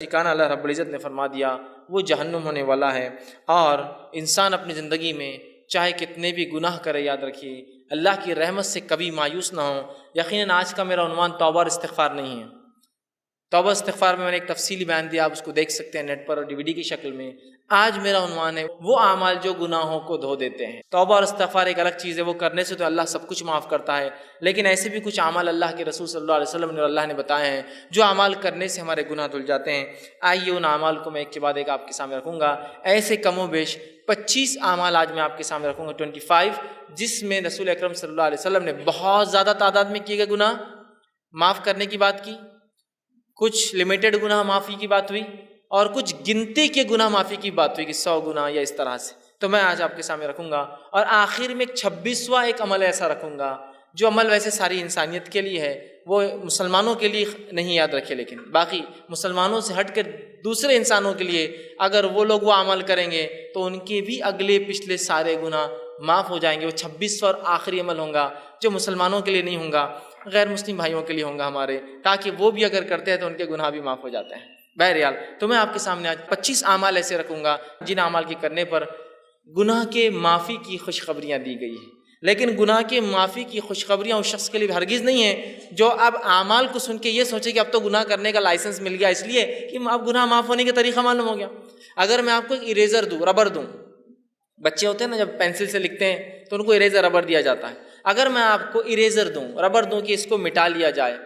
ٹھکانہ اللہ رب العزت نے فرما دیا وہ جہنم ہونے والا ہے۔ اور انسان اپنی زندگی میں چاہے کتنے بھی گناہ کرے، یاد رکھیے اللہ کی رحمت سے کبھی مایوس نہ ہو۔ یقیناً آج کا میرا عنوان توبہ اور استغفار نہیں ہے۔ توبہ استغفار میں نے ایک تفصیلی بیان دیا، آپ اس کو دیکھ سکتے ہیں نیٹ پر اور DVD کی شکل میں۔ آج میرا عنوان ہے وہ اعمال جو گناہوں کو دھو دیتے ہیں۔ توبہ اور استغفار ایک الگ چیز ہے، وہ کرنے سے تو اللہ سب کچھ معاف کرتا ہے، لیکن ایسے بھی کچھ اعمال اللہ کے رسول صلی اللہ علیہ وسلم نے اور اللہ نے بتائے ہیں جو اعمال کرنے سے ہمارے گناہ دھل جاتے ہیں۔ آئیے ان اعمال کو میں ایک کے بعد ایک آپ کے سامنے رکھوں گا۔ ایسے کم و بیش 25 اعمال آج میں آپ کے سامنے رکھوں گا، 25، جس میں رسول اکرم صلی اللہ علیہ وسلم نے بہت زیادہ تعداد میں کیے گئے گناہ معاف کرنے کی بات کی، کچھ لمیٹڈ گناہ معافی کی بات ہوئی، اور کچھ گنتی کے گناہ معافی کی بات ہوئی کہ 100 گناہ یا اس طرح سے۔ تو میں آج آپ کے سامنے رکھوں گا، اور آخر میں 26واں ایک عمل ایسا رکھوں گا جو عمل ویسے ساری انسانیت کے لیے ہے، وہ مسلمانوں کے لیے نہیں، یاد رکھے، لیکن باقی مسلمانوں سے ہٹ کر دوسرے انسانوں کے لیے اگر وہ لوگ وہ عمل کریں گے تو ان کے بھی اگلے پچھلے سارے گناہ معاف ہو جائیں گے۔ وہ 26واں اور آخری عمل ہوں گا جو مسلمانوں کے لیے نہیں ہوں گا، غیر مسلم بھائیوں کے لیے ہوں گا ہمارے، تاکہ وہ بھی اگر کرتے ہیں تو ان کے گناہ بھی معاف ہو جاتے ہیں۔ بہرحال تو میں آپ کے سامنے آج 25 اعمال ایسے رکھوں گا جن اعمال کے کرنے پر گناہ کے معافی کی خوشخبریاں دی گئی ہیں، لیکن گناہ کے معافی کی خوشخبریاں اس شخص کے لیے ہرگز نہیں ہیں جو اب اعمال کو سن کے یہ سوچے کہ اب تو گناہ کرنے کا لائسنس مل گیا، اس لیے کہ اب گناہ معاف ہونے کا طریقہ معلوم ہو گیا۔ اگر میں آپ کو ایک اریزر دوں، ربر دوں، بچے ہوتے ہیں نا جب پینسل سے لکھتے ہیں تو ان کو اریزر ربر دیا جاتا ہے، اگر میں آپ کو اریزر دوں، ربر دوں کہ اس کو مٹا لیا جائے،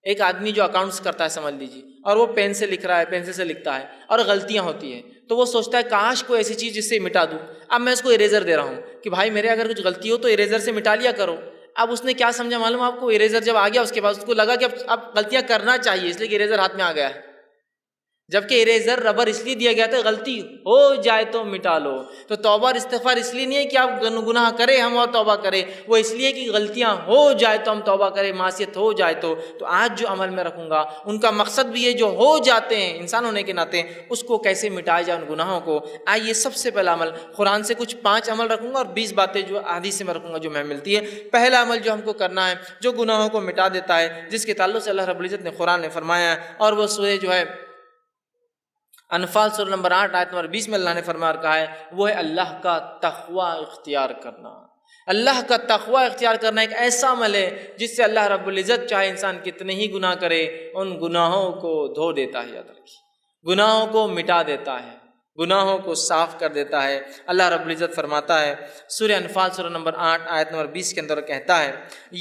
ایک آدمی جو اکاؤنٹس کرتا ہے سمجھ لیجیے، اور وہ پین سے لکھ رہا ہے، پینسل سے لکھتا ہے اور غلطیاں ہوتی ہیں، تو وہ سوچتا ہے کاش کوئی ایسی چیز جس سے مٹا دوں۔ اب میں اس کو اریزر دے رہا ہوں کہ بھائی میرے اگر کچھ غلطی ہو تو اریزر سے مٹا لیا کرو۔ اب اس نے کیا سمجھا معلوم آپ کو؟ اریزر جب آ گیا اس کے بعد اس کو لگا کہ اب غلطیاں کرنا چاہیے، اس لیے کہ اریزر ہاتھ میں آ گیا ہے، جبکہ اریزر ربر اس لیے دیا گیا تھا غلطی ہو جائے تو مٹا لو۔ تو توبہ اور استغفار اس لیے نہیں ہے کہ آپ گناہ کریں ہم اور توبہ کریں، وہ اس لیے کہ غلطیاں ہو جائے تو ہم توبہ کریں، معصیت ہو جائے تو آج جو عمل میں رکھوں گا ان کا مقصد بھی یہ جو ہو جاتے ہیں انسان ہونے کے ناطے، اس کو کیسے مٹایا جائے ان گناہوں کو۔ آئیے سب سے پہلا عمل قرآن سے کچھ 5 عمل رکھوں گا اور 20 باتیں جو حدیث سے میں رکھوں گا جو میں ملتی ہے۔ پہلا عمل جو ہم کو کرنا ہے جو گناہوں کو مٹا دیتا ہے، جس کے تعلق سے اللہ رب العزت نے قرآن نے فرمایا ہے، اور وہ سورہ جو ہے انفال سورہ نمبر 8 آیت نمبر 20 میں اللہ نے فرمایا اور کہا ہے، وہ ہے اللہ کا تقوی اختیار کرنا۔ اللہ کا تقوی اختیار کرنا ایک ایسا عمل ہے جس سے اللہ رب العزت چاہے انسان کتنے ہی گناہ کرے ان گناہوں کو دھو دیتا ہے، یاد رکھیے، گناہوں کو مٹا دیتا ہے، گناہوں کو صاف کر دیتا ہے۔ اللہ رب العزت فرماتا ہے سورہ انفال سورہ نمبر 8 آیت نمبر 20 کے اندر کہتا ہے،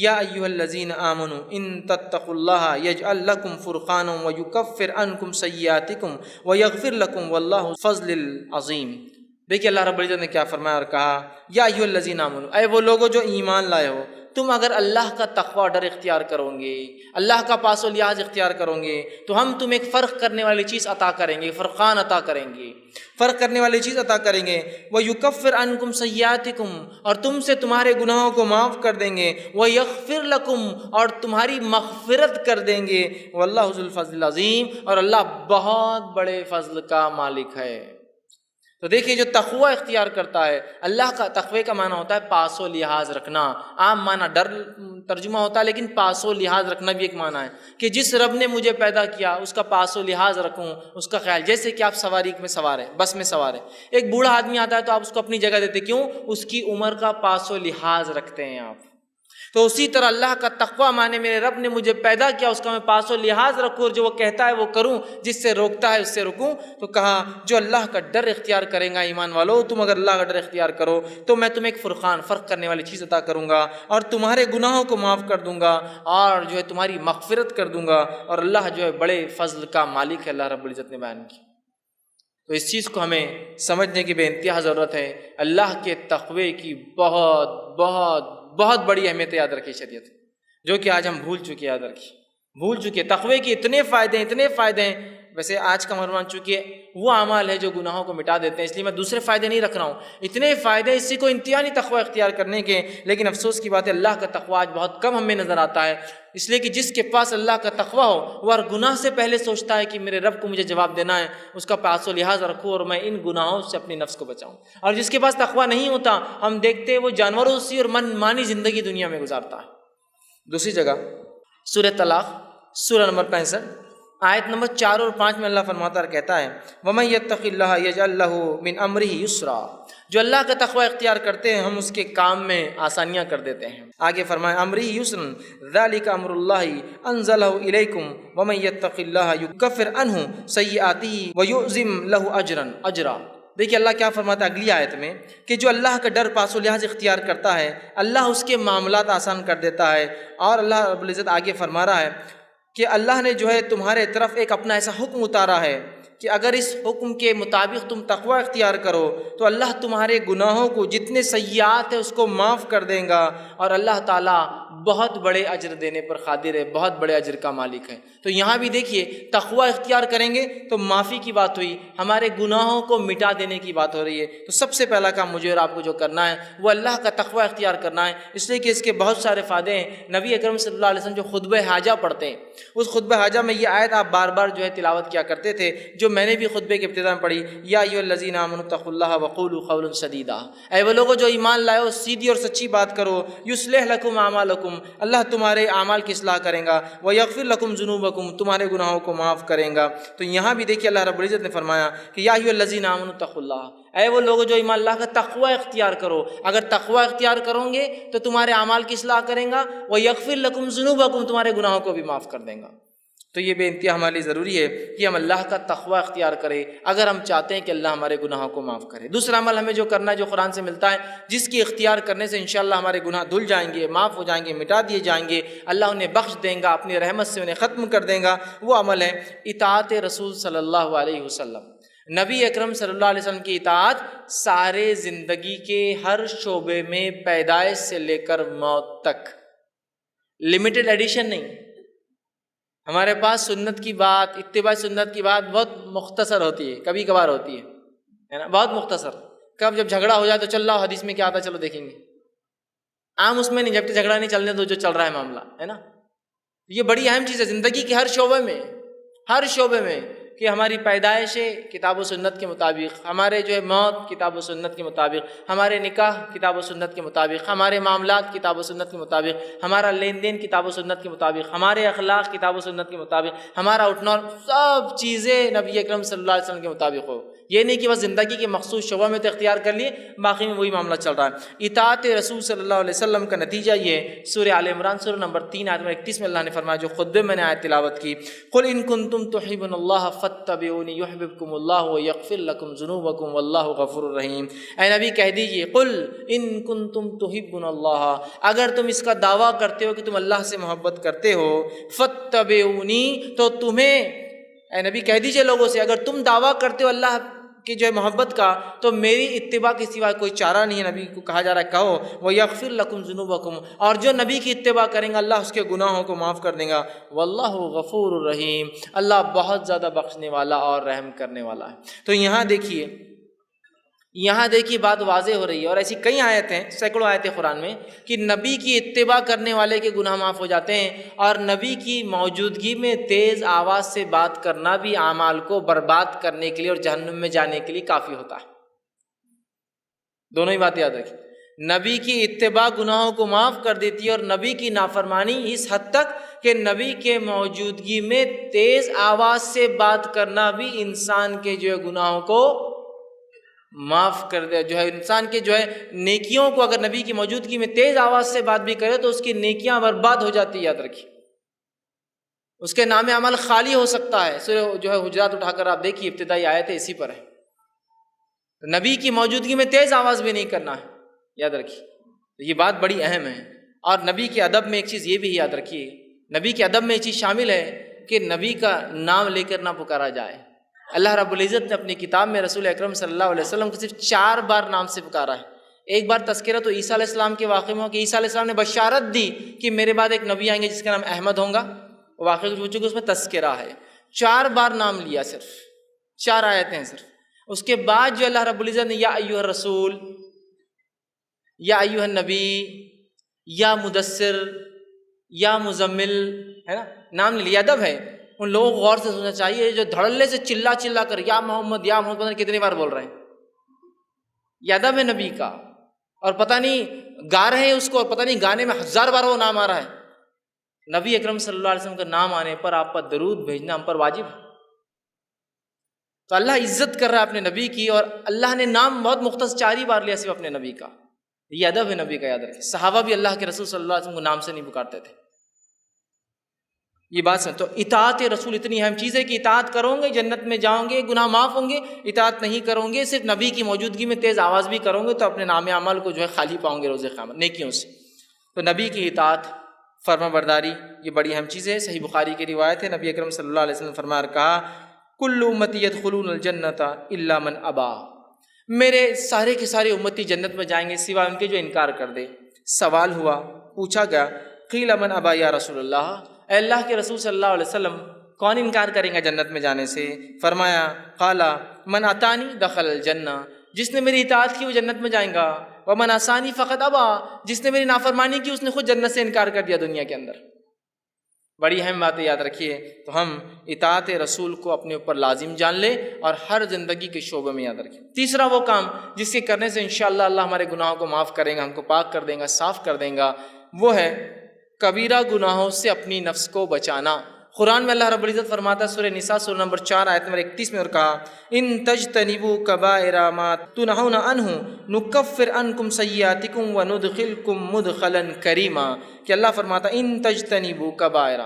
یا ایھا الذین آمنوا ان تتقوا اللہ یجعل لکم فرقانا ویکفر عنکم سیئاتکم ویغفر لکم واللہ ذو الفضل العظیم۔ دیکھیے اللہ رب العزت نے کیا فرمایا اور کہا، یا ایھا الذین آمنوا، اے وہ لوگوں جو ایمان لائے ہو، تم اگر اللہ کا تقوی ڈر اختیار کرو گے، اللہ کا پاس و لحاظ اختیار کرو گے تو ہم تمہیں ایک فرق کرنے والی چیز عطا کریں گے، فرقان عطا کریں گے، فرق کرنے والی چیز عطا کریں گے۔ وَيُكَفِّرْ عَنْكُمْ سَيِّئَاتِكُمْ، اور تم سے تمہارے گناہوں کو معاف کر دیں گے۔ وَيَغْفِرْ لَكُمْ، اور تمہاری مغفرت کر دیں گے۔ وَاللَّهُ ذُو الْفَضْلِ الْعَظِيمِ، اور اللہ بہت بڑے فضل کا مالک ہے۔ تو دیکھیے جو تقوی اختیار کرتا ہے، اللہ کا تقوی کا معنی ہوتا ہے پاس و لحاظ رکھنا، عام معنی ڈر ترجمہ ہوتا ہے، لیکن پاس و لحاظ رکھنا بھی ایک معنی ہے کہ جس رب نے مجھے پیدا کیا اس کا پاس و لحاظ رکھوں، اس کا خیال۔ جیسے کہ آپ سواری میں سوار ہیں، بس میں سوار ہیں، ایک بوڑھا آدمی آتا ہے تو آپ اس کو اپنی جگہ دیتے، کیوں؟ اس کی عمر کا پاس و لحاظ رکھتے ہیں آپ۔ تو اسی طرح اللہ کا تقوی مانے میرے رب نے مجھے پیدا کیا، اس کا میں پاس و لحاظ رکھوں، اور جو وہ کہتا ہے وہ کروں، جس سے روکتا ہے اس سے رکوں۔ تو کہا جو اللہ کا ڈر اختیار کرے گا، ایمان والو تم اگر اللہ کا ڈر اختیار کرو تو میں تمہیں ایک فرقان، فرق کرنے والی چیز عطا کروں گا، اور تمہارے گناہوں کو معاف کر دوں گا، اور جو ہے تمہاری مغفرت کر دوں گا، اور اللہ جو ہے بڑے فضل کا مالک ہے، اللہ رب العزت نے بیان کی۔ تو اس چیز کو ہمیں سمجھنے کی بے انتہا ضرورت ہے۔ اللہ کے تقوی کی بہت بہت بہت بڑی اہمیت یاد رکھی شریعت، جو کہ آج ہم بھول چکے۔ تقوی کے اتنے فائدے ہیں۔ ویسے آج کا عنوان چونکہ وہ اعمال ہے جو گناہوں کو مٹا دیتے ہیں، اس لیے میں دوسرے فائدے نہیں رکھ رہا ہوں۔ اتنے فائدے اس سے کوئی انتہا نہیں تقوی اختیار کرنے کے، لیکن افسوس کی بات ہے اللہ کا تقوی آج بہت کم ہمیں نظر آتا ہے، اس لیے کہ جس کے پاس اللہ کا تقوی ہو وہ ہر گناہ سے پہلے سوچتا ہے کہ میرے رب کو مجھے جواب دینا ہے، اس کا پاس و لحاظ رکھوں اور میں ان گناہوں سے اپنی نفس کو بچاؤں۔ اور جس کے پاس تقوی نہیں ہوتا، ہم دیکھتے ہیں وہ جانوروں سی اور من مانی زندگی دنیا میں گزارتا ہے۔ دوسری جگہ سورہ طلاق سورہ نمبر 65 آیت نمبر 4 اور 5 میں اللہ فرماتا اور کہتا ہے وَمَن يَتَّقِ اللَّهَ يَجْعَل لَّهُ مِنْ أَمْرِهِ يُسْرًا، جو اللہ کا تقوی اختیار کرتے ہیں ہم اس کے کام میں آسانیاں کر دیتے ہیں۔ آگے فرمائے أَمْرِهِ يُسْرًا ذَلِكَ أَمْرُ اللَّهِ أَنزَلَهُ إِلَيْكُمْ وَمَن يَتَّقِ اللَّهَ يُكَفِّرْ عَنْهُ سَيِّئَاتِهِ وَيُعْظِمْ لَهُ أَجْرًا۔ دیکھیے اللہ کیا فرماتا ہے اگلی آیت میں کہ جو اللہ کا ڈر پاس و لحاظ اختیار کرتا ہے اللہ اس کے معاملات آسان کر دیتا ہے۔ اور اللہ رب العزت آگے فرما رہا ہے کہ اللہ نے جو ہے تمہارے طرف ایک اپنا ایسا حکم اتارا ہے کہ اگر اس حکم کے مطابق تم تقوی اختیار کرو تو اللہ تمہارے گناہوں کو جتنے سیئات ہیں اس کو معاف کر دیں گا، اور اللہ تعالیٰ بہت بڑے اجر دینے پر قادر ہے، بہت بڑے اجر کا مالک ہے۔ تو یہاں بھی دیکھیے تقوی اختیار کریں گے تو معافی کی بات ہوئی، ہمارے گناہوں کو مٹا دینے کی بات ہو رہی ہے۔ تو سب سے پہلا کام مجھے اور آپ کو جو کرنا ہے وہ اللہ کا تقوی اختیار کرنا ہے، اس لیے کہ اس کے بہت سارے فائدے ہیں۔ نبی اکرم صلی اللہ علیہ وسلم جو خطبہ حاجہ پڑھتے ہیں اس خطبہ حاجہ میں یہ آیت آپ بار بار جو ہے تلاوت کیا کرتے تھے، جو میں نے بھی خطبے کے ابتدا میں پڑھی، یا ایھا الذین آمنوا اتقوا اللہ وقولوا قولا سدیدا، اے وہ لوگوں جو ایمان لائے ہو سیدھی اور سچی بات کرو، یصلح لکم اعمالکم، اللہ تمہارے اعمال کی اصلاح کریں گا، ویغفر لکم ذنوبکم، تمہارے گناہوں کو معاف کریں گا۔ تو یہاں بھی دیکھیے اللہ رب العزت نے فرمایا کہ یا ایھا الذین آمنوا اتقوا اللہ، اے وہ لوگ جو ایمان اللہ کا تقوی اختیار کرو، اگر تقوی اختیار کرو گے تو تمہارے اعمال کی اصلاح کریں گا، ویغفر لکم ذنوبکم، تمہارے گناہوں کو بھی معاف کر دیں گا۔ تو یہ بے انتہا ہمارے لیے ضروری ہے کہ ہم اللہ کا تقوی اختیار کریں اگر ہم چاہتے ہیں کہ اللہ ہمارے گناہوں کو معاف کرے۔ دوسرا عمل ہمیں جو کرنا ہے جو قرآن سے ملتا ہے، جس کی اختیار کرنے سے انشاءاللہ ہمارے گناہ دھل جائیں گے، معاف ہو جائیں گے، مٹا دیے جائیں گے، اللہ انہیں بخش دیں گا، اپنی رحمت سے انہیں ختم کر دیں گا، وہ عمل ہے اطاعت رسول صلی اللہ علیہ وسلم۔ نبی اکرم صلی اللہ علیہ وسلم کی اطاعت سارے زندگی کے ہر شعبے میں، پیدائش سے لے کر موت تک، لمیٹڈ ایڈیشن نہیں۔ ہمارے پاس سنت کی بات، اتباع سنت کی بات بہت مختصر ہوتی ہے، کبھی کبھار ہوتی ہے نا، بہت مختصر۔ کب جب جھگڑا ہو جائے تو چل رہا حدیث میں کیا آتا ہے چلو دیکھیں گے، عام اس میں نہیں، جب تک جھگڑا نہیں چلنے دو جو چل رہا ہے معاملہ ہے نا۔ یہ بڑی اہم چیز ہے زندگی کے ہر شعبے میں، ہر شعبے میں، کہ ہماری پیدائش کتاب و سنت کے مطابق، ہمارے جو ہے موت کتاب و سنت کے مطابق، ہمارے نکاح کتاب و سنت کے مطابق، ہمارے معاملات کتاب و سنت کے مطابق، ہمارا لین دین کتاب و سنت کے مطابق، ہمارے اخلاق کتاب و سنت کے مطابق، ہمارا اٹھنا، سب چیزیں نبی اکرم صلی اللہ علیہ وسلم کے مطابق ہو۔ یہ نہیں کہ بس زندگی کے مخصوص شعبہ میں تو اختیار کر لیے باقی میں وہی معاملہ چل رہا ہے۔ اطاعت رسول صلی اللہ علیہ وسلم کا نتیجہ یہ سورہ آل عمران سورہ نمبر 3 آیت نمبر 31 میں اللہ نے فرمایا، جو خطبے میں نے آیت تلاوت کی، قل ان کنتم تحبون اللہ فاتبعونی یحببکم اللہ ویغفر لکم ذنوبکم واللہ غفور رحیم۔ اے نبی کہہ دیجئے، قل ان کنتم تحبون اللہ، اگر تم اس کا دعویٰ کرتے ہو کہ تم اللہ سے محبت کرتے ہو، فاتبعونی، تو تمہیں، اے نبی کہہ دیجئے لوگوں سے، اگر تم دعویٰ کرتے ہو اللہ کی جو ہے محبت کا، تو میری اتباع کے سوا کوئی چارہ نہیں ہے۔ نبی کو کہا جا رہا ہے کہو وَيَغْفِرْ لَكُمْ ذُنُوبَكُمْ، اور جو نبی کی اتباع کریں گا اللہ اس کے گناہوں کو معاف کر دیں گا، واللہ غفور الرحیم، اللہ بہت زیادہ بخشنے والا اور رحم کرنے والا ہے۔ تو یہاں دیکھیے بات واضح ہو رہی ہے، اور ایسی کئی آیتیں، سینکڑوں آیتیں قرآن میں کہ نبی کی اتباع کرنے والے کے گناہ معاف ہو جاتے ہیں، اور نبی کی موجودگی میں تیز آواز سے بات کرنا بھی اعمال کو برباد کرنے کے لیے اور جہنم میں جانے کے لیے کافی ہوتا ہے۔ دونوں ہی بات یاد رکھیں، نبی کی اتباع گناہوں کو معاف کر دیتی ہے، اور نبی کی نافرمانی اس حد تک کہ نبی کے موجودگی میں تیز آواز سے بات کرنا بھی انسان کے جو ہے گناہوں کو معاف کر دے، جو ہے انسان کے جو ہے نیکیوں کو، اگر نبی کی موجودگی میں تیز آواز سے بات بھی کرے تو اس کی نیکیاں برباد ہو جاتی ہے، یاد رکھیے، اس کے نام عمل خالی ہو سکتا ہے۔ سورہ جو ہے حجرات اٹھا کر آپ دیکھیے، ابتدائی آیت اسی پر ہے، نبی کی موجودگی میں تیز آواز بھی نہیں کرنا ہے، یاد رکھیے، یہ بات بڑی اہم ہے۔ اور نبی کے ادب میں ایک چیز یہ بھی یاد رکھیے، نبی کے ادب میں یہ چیز شامل ہے کہ نبی کا نام لے کر نہ پکارا جائے۔ اللہ رب العزت نے اپنی کتاب میں رسول اکرم صلی اللہ علیہ وسلم کو صرف 4 بار نام سے پکارا ہے۔ ایک بار تذکرہ تو عیسیٰ علیہ السلام کے واقعے میں ہو کہ عیسیٰ علیہ السلام نے بشارت دی کہ میرے بعد ایک نبی آئیں گے جس کا نام احمد ہوگا، واقعہ جو چونکہ اس میں تذکرہ ہے، 4 بار نام لیا، صرف 4 آیتیں صرف۔ اس کے بعد جو اللہ رب العزت نے یا ایھا الرسول، یا ایھا النبی، یا مدثر، یا مزمل، ہے نا، نام لیا۔ ادب ہے، ان لوگوں کو غور سے سننا چاہیے جو دھڑلے سے چلا کر یا محمد یا محمد پتہ نہیں کتنی بار بول رہے ہیں، یہ ادب ہے نبی کا، اور پتہ نہیں گا رہے ہیں اس کو، اور پتہ نہیں گانے میں 1000 بار وہ نام آ رہا ہے، نبی اکرم صلی اللہ علیہ وسلم کا نام آنے پر آپ پر درود بھیجنا ہم پر واجب ہے۔ تو اللہ عزت کر رہا ہے اپنے نبی کی، اور اللہ نے نام بہت مختص 4 ہی بار لیا صرف اپنے نبی کا۔ یہ ادب ہے نبی کا، یاد رکھیں۔ صحابہ بھی اللہ کے رسول صلی اللہ علیہ وسلم کو نام سے نہیں پکارتے تھے۔ یہ بات سن، تو اطاعت رسول اتنی اہم چیز ہے کہ اطاعت کرو گے جنت میں جاؤ گے، گناہ معاف ہوں گے۔ اطاعت نہیں کرو گے، صرف نبی کی موجودگی میں تیز آواز بھی کرو گے تو اپنے نام اعمال کو جو ہے خالی پاؤں گے روز قیامت نیکیوں سے۔ تو نبی کی اطاعت، فرما برداری، یہ بڑی اہم چیز ہے۔ صحیح بخاری کی روایت ہے، نبی اکرم صلی اللہ علیہ وسلم فرمایا اور کہا کل امتی یدخلون الجنت الا من ابا، میرے سارے کے سارے امتی جنت میں جائیں گے سوائے ان کے جو انکار کر دے۔ سوال ہوا، پوچھا گیا قیل من ابا یا رسول اللہ، اے اللہ کے رسول صلی اللہ علیہ وسلم کون انکار کریں گا جنت میں جانے سے؟ فرمایا قالا من اتانی دخل الجنہ، جس نے میری اطاعت کی وہ جنت میں جائیں گا، ومن عصانی فقط ابا، جس نے میری نافرمانی کی اس نے خود جنت سے انکار کر دیا دنیا کے اندر۔ بڑی اہم باتیں یاد رکھیے۔ تو ہم اطاعت رسول کو اپنے اوپر لازم جان لیں اور ہر زندگی کے شعبے میں یاد رکھیں۔ تیسرا وہ کام جس کے کرنے سے انشاءاللہ اللہ ہمارے گناہوں کو معاف کریں گا، ہم کو پاک کر دیں گا، صاف کر دیں گا، وہ ہے کبیرہ گناہوں سے اپنی نفس کو بچانا۔ قرآن میں اللہ رب العزت فرماتا ہے سورہ نساء سورہ نمبر 4 آیت نمبر 31 میں، اور کہا ان تجتنبوا کبائر ما تنہون عنہ نکفر عنکم سیئاتکم وندخلکم مدخلا کریما، کہ اللہ فرماتا ہے ان تجتنبوا کبائر،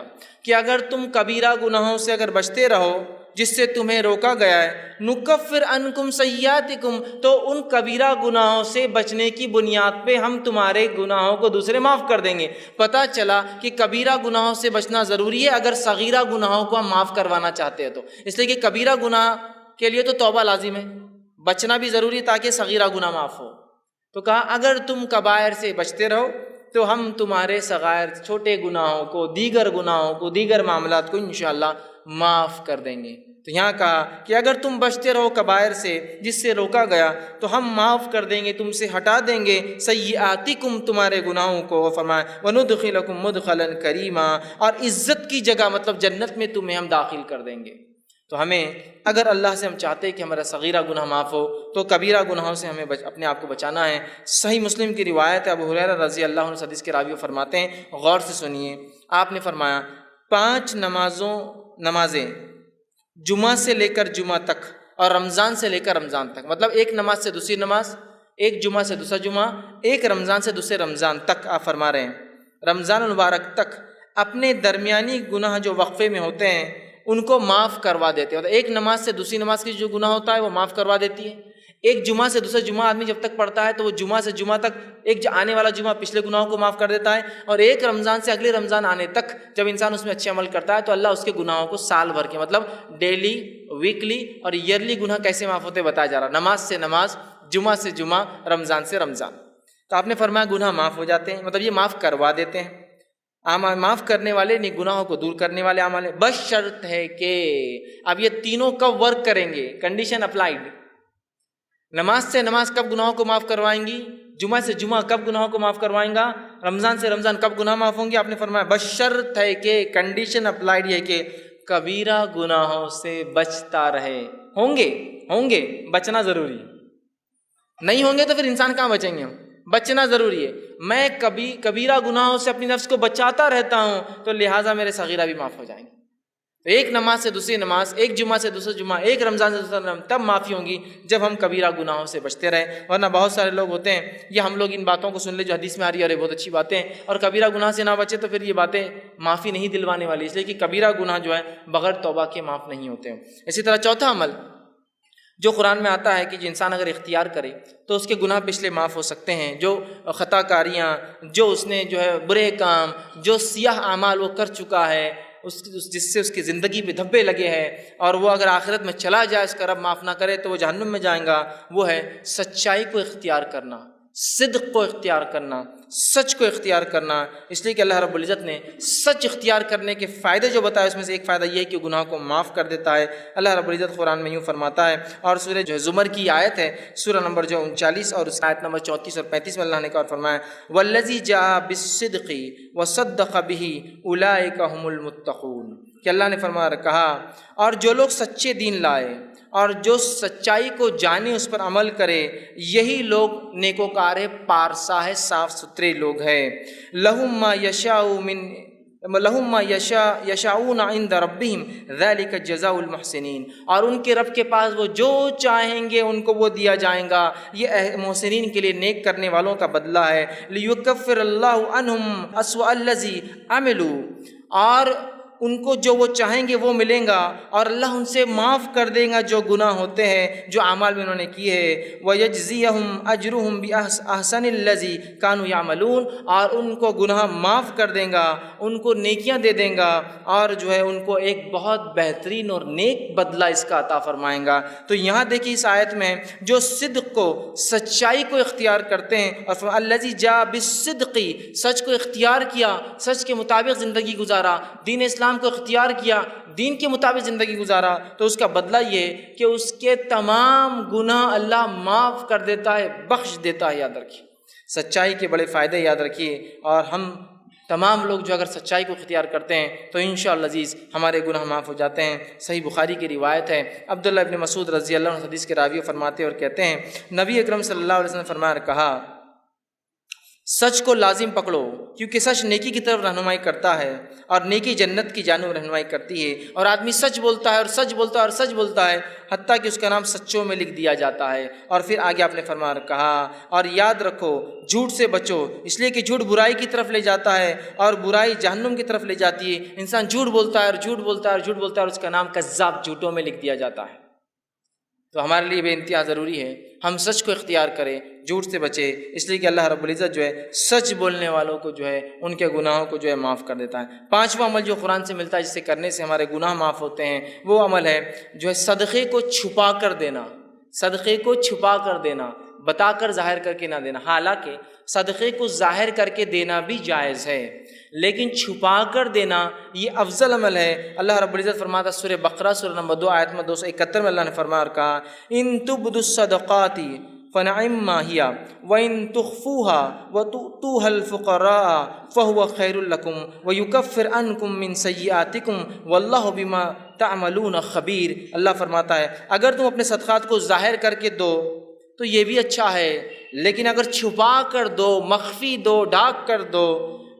کہ اگر تم کبیرہ گناہوں سے اگر بچتے رہو جس سے تمہیں روکا گیا ہے، نکفر عنکم سیئاتکم، تو ان کبیرہ گناہوں سے بچنے کی بنیاد پہ ہم تمہارے گناہوں کو دوسرے معاف کر دیں گے۔ پتہ چلا کہ کبیرہ گناہوں سے بچنا ضروری ہے اگر صغیرہ گناہوں کو ہم معاف کروانا چاہتے ہیں تو، اس لیے کہ کبیرہ گناہ کے لیے تو توبہ لازم ہے، بچنا بھی ضروری ہے تاکہ صغیرہ گناہ معاف ہو۔ تو کہا اگر تم کبائر سے بچتے رہو تو ہم تمہارے صغائر چھوٹے گناہوں کو، دیگر گناہوں کو، دیگر معاملات کو انشاءاللہ معاف کر دیں گے۔ تو یہاں کہا کہ اگر تم بچتے رہو کبائر سے جس سے روکا گیا تو ہم معاف کر دیں گے، تم سے ہٹا دیں گے سیئاتکم تمہارے گناہوں کو، فرمایا وندخلکم مدخلا کریما، اور عزت کی جگہ مطلب جنت میں تمہیں ہم داخل کر دیں گے۔ تو ہمیں اگر اللہ سے ہم چاہتے ہیں کہ ہمارا صغیرہ گناہ معاف ہو تو کبیرہ گناہوں سے ہمیں اپنے آپ کو بچانا ہے۔ صحیح مسلم کی روایت ہے، ابو ہریرہ رضی اللہ عنہ حدیث کے راوی فرماتے ہیں، غور سے سنیے، آپ نے فرمایا 5 نمازیں جمعہ سے لے کر جمعہ تک اور رمضان سے لے کر رمضان تک، مطلب ایک نماز سے دوسری نماز، ایک جمعہ سے دوسرا جمعہ، ایک رمضان سے دوسرے رمضان تک، آپ فرما رہے ہیں رمضان المبارک تک اپنے درمیانی گناہ جو وقفے میں ہوتے ہیں ان کو معاف کروا دیتے ہیں۔ ایک نماز سے دوسری نماز کی جو گناہ ہوتا ہے وہ معاف کروا دیتی ہے۔ ایک جمعہ سے دوسرا جمعہ آدمی جب تک پڑھتا ہے تو وہ جمعہ سے جمعہ تک ایک آنے والا جمعہ پچھلے گناہوں کو معاف کر دیتا ہے، اور ایک رمضان سے اگلے رمضان آنے تک جب انسان اس میں اچھے عمل کرتا ہے تو اللہ اس کے گناہوں کو سال بھر کے مطلب ڈیلی، ویکلی اور ایئرلی گناہ کیسے معاف ہوتے بتایا جا رہا، نماز سے نماز، جمعہ سے جمعہ، رمضان سے رمضان۔ تو آپ نے فرمایا گناہ معاف ہو جاتے ہیں، مطلب یہ معاف کروا دیتے ہیں۔ معاف کرنے والے نہیں، گناہوں کو دور کرنے والے اعمال ہیں، بس شرط ہے کہ اب یہ تینوں کب ورک کریں گے، کنڈیشن اپلائیڈ۔ نماز سے نماز کب گناہوں کو معاف کروائیں گی، جمعہ سے جمعہ کب گناہوں کو معاف کروائیں گا، رمضان سے رمضان کب گناہ معاف ہوں گے؟ آپ نے فرمایا بس شرط ہے کہ کنڈیشن اپلائیڈ ہے کہ کبیرہ گناہوں سے بچتا رہے۔ ہوں گے بچنا ضروری ہے، نہیں ہوں گے تو پھر انسان کہاں بچیں گے ہم؟ بچنا ضروری ہے۔ میں کبیرہ گناہوں سے اپنی نفس کو بچاتا رہتا ہوں تو لہٰذا میرے صغیرہ بھی معاف ہو جائیں گے۔ تو ایک نماز سے دوسری نماز، ایک جمعہ سے دوسرا جمعہ، ایک رمضان سے دوسرا رمضان، تب معافی ہوں گی جب ہم کبیرہ گناہوں سے بچتے رہیں۔ ورنہ بہت سارے لوگ ہوتے ہیں، یہ ہم لوگ ان باتوں کو سن لے جو حدیث میں آ رہی ہے، بہت اچھی باتیں ہیں، اور کبیرہ گناہ سے نہ بچے تو پھر یہ باتیں معافی نہیں دلوانے والی، اس لیے کہ کبیرہ گناہ جو ہے بغیر توبہ کے معاف نہیں ہوتے ہیں۔ اسی طرح چوتھا عمل جو قرآن میں آتا ہے کہ جو انسان اگر اختیار کرے تو اس کے گناہ پچھلے معاف ہو سکتے ہیں، جو خطا کاریاں، جو اس نے جو ہے برے کام، جو سیاہ اعمال وہ کر چکا ہے، جس سے اس کی زندگی پہ دھبے لگے ہیں، اور وہ اگر آخرت میں چلا جائے اس کا رب معاف نہ کرے تو وہ جہنم میں جائیں گا، وہ ہے سچائی کو اختیار کرنا، صدق کو اختیار کرنا، سچ کو اختیار کرنا۔ اس لیے کہ اللہ رب العزت نے سچ اختیار کرنے کے فائدے جو بتائے اس میں سے ایک فائدہ یہ ہے کہ گناہ کو معاف کر دیتا ہے۔ اللہ رب العزت قرآن میں یوں فرماتا ہے، اور سورہ جو زمر کی آیت ہے، سورہ نمبر جو 39 اور اس آیت نمبر 34 اور 35 میں اللہ نے کہا فرمایا والذی جاء بالصدق وصدق به اولئک هم المتقون، کہ اللہ نے فرمایا کہا اور جو لوگ سچے دین لائے اور جو سچائی کو جانے اس پر عمل کرے یہی لوگ نیکوکار ہے، پارسا ہے، صاف ستھرے لوگ ہیں۔ لہم ما یشاء من لہم ما یشاؤون عند ربہم ذالک جزاء المحسنین، اور ان کے رب کے پاس وہ جو چاہیں گے ان کو وہ دیا جائے گا، یہ محسنین کے لیے نیک کرنے والوں کا بدلہ ہے۔ لیکفر اللہ عنہم اسوأ الذی عملوا، اور ان کو جو وہ چاہیں گے وہ ملیں گا، اور اللہ ان سے معاف کر دے گا جو گناہ ہوتے ہیں جو اعمال میں انہوں نے کیے ہیں۔ وَيَجْزِيَهُمْ أَجْرُهُمْ بِأَحْسَنِ الَّذِي كَانُوا يَعْمَلُونَ، اور ان کو گناہ معاف کر دے گا، ان کو نیکیاں دے دے گا، اور جو ہے ان کو ایک بہت بہترین اور نیک بدلہ اس کا عطا فرمائیں گا۔ تو یہاں دیکھیے اس آیت میں جو صدق کو، سچائی کو اختیار کرتے ہیں، اور الَّذِي جَاءَ بِالصِّدْقِ، سچ کو اختیار کیا، سچ کے مطابق زندگی گزارا، دین اسلام کو اختیار کیا، دین کے مطابق زندگی گزارا، تو اس کا بدلہ یہ کہ اس کے تمام گناہ اللہ معاف کر دیتا ہے، بخش دیتا ہے۔ یاد رکھیے سچائی کے بڑے فائدے یاد رکھیے، اور ہم تمام لوگ جو اگر سچائی کو اختیار کرتے ہیں تو انشاءاللہ عزیز ہمارے گناہ معاف ہو جاتے ہیں۔ صحیح بخاری کی روایت ہے، عبداللہ ابن مسعود رضی اللہ عنہ حدیث کے راوی فرماتے اور کہتے ہیں، نبی اکرم صلی اللہ علیہ وسلم نے فرمایا، کہا سچ کو لازم پکڑو، کیونکہ سچ نیکی کی طرف رہنمائی کرتا ہے، اور نیکی جنت کی جانب رہنمائی کرتی ہے۔ اور آدمی سچ بولتا ہے اور سچ بولتا ہے اور سچ بولتا ہے، حتیٰ کہ اس کا نام سچوں میں لکھ دیا جاتا ہے۔ اور پھر آگے آپ نے فرمایا کہا، اور یاد رکھو جھوٹ سے بچو، اس لیے کہ جھوٹ برائی کی طرف لے جاتا ہے، اور برائی جہنم کی طرف لے جاتی ہے۔ انسان جھوٹ بولتا ہے اور جھوٹ بولتا ہے اور جھوٹ بولتا ہے، اور اس کا نام کذاب، جھوٹوں میں لکھ دیا جاتا ہے۔ تو ہمارے لیے بے انتہا ضروری ہے ہم سچ کو اختیار کریں، جھوٹ سے بچے، اس لیے کہ اللہ رب العزت جو ہے سچ بولنے والوں کو جو ہے ان کے گناہوں کو جو ہے معاف کر دیتا ہے۔ پانچواں عمل جو قرآن سے ملتا ہے، جس سے کرنے سے ہمارے گناہ معاف ہوتے ہیں، وہ عمل ہے جو ہے صدقے کو چھپا کر دینا۔ صدقے کو چھپا کر دینا، بتا کر ظاہر کر کے نہ دینا۔ حالانکہ صدقے کو ظاہر کر کے دینا بھی جائز ہے، لیکن چھپا کر دینا یہ افضل عمل ہے۔ اللہ رب العزت فرماتا سورہ بقرہ سورہ نمبر 2 آیت میں 271 میں اللہ نے فرمایا اور کہا، ان تبدوا الصدقات فنعما ہی وان تخفوها وتؤتوها الفقراء فهو خیر لکم ویکفر عنکم من سیئاتکم واللہ بما تعملون خبیر۔ اللہ فرماتا ہے اگر تم اپنے صدقات کو ظاہر کر کے دو تو یہ بھی اچھا ہے، لیکن اگر چھپا کر دو، مخفی دو، ڈھانپ کر دو،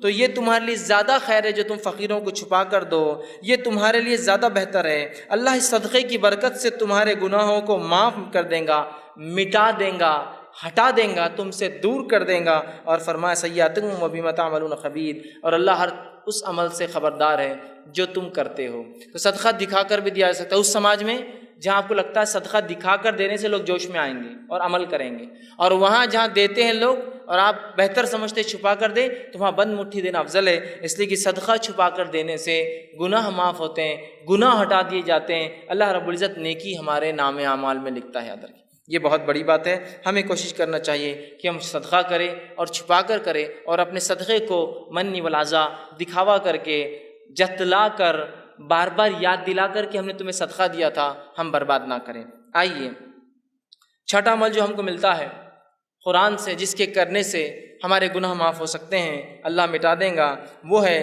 تو یہ تمہارے لیے زیادہ خیر ہے۔ جو تم فقیروں کو چھپا کر دو یہ تمہارے لیے زیادہ بہتر ہے۔ اللہ اس صدقے کی برکت سے تمہارے گناہوں کو معاف کر دے گا، مٹا دے گا، ہٹا دے گا، تم سے دور کر دے گا۔ اور فرمایا سیئاتکم وبما تعملون خبیر، اور اللہ ہر اس عمل سے خبردار ہے جو تم کرتے ہو۔ تو صدقہ دکھا کر بھی دیا جا سکتا ہے اس سماج میں جہاں آپ کو لگتا ہے صدقہ دکھا کر دینے سے لوگ جوش میں آئیں گے اور عمل کریں گے، اور وہاں جہاں دیتے ہیں لوگ اور آپ بہتر سمجھتے چھپا کر دیں تو وہاں بند مٹھی دینا افضل ہے، اس لیے کہ صدقہ چھپا کر دینے سے گناہ معاف ہوتے ہیں، گناہ ہٹا دیے جاتے ہیں، اللہ رب العزت نیکی ہمارے نام اعمال میں لکھتا ہے۔ یاد رکھیں یہ بہت بڑی بات ہے، ہمیں کوشش کرنا چاہیے کہ ہم صدقہ کریں اور چھپا کر کریں، اور اپنے صدقے کو منی والعزا دکھاوا کر کے، جتلا کر، بار بار یاد دلا کر کہ ہم نے تمہیں صدقہ دیا تھا، ہم برباد نہ کریں۔ آئیے چھٹا عمل جو ہم کو ملتا ہے قرآن سے، جس کے کرنے سے ہمارے گناہ معاف ہو سکتے ہیں، اللہ مٹا دے گا، وہ ہے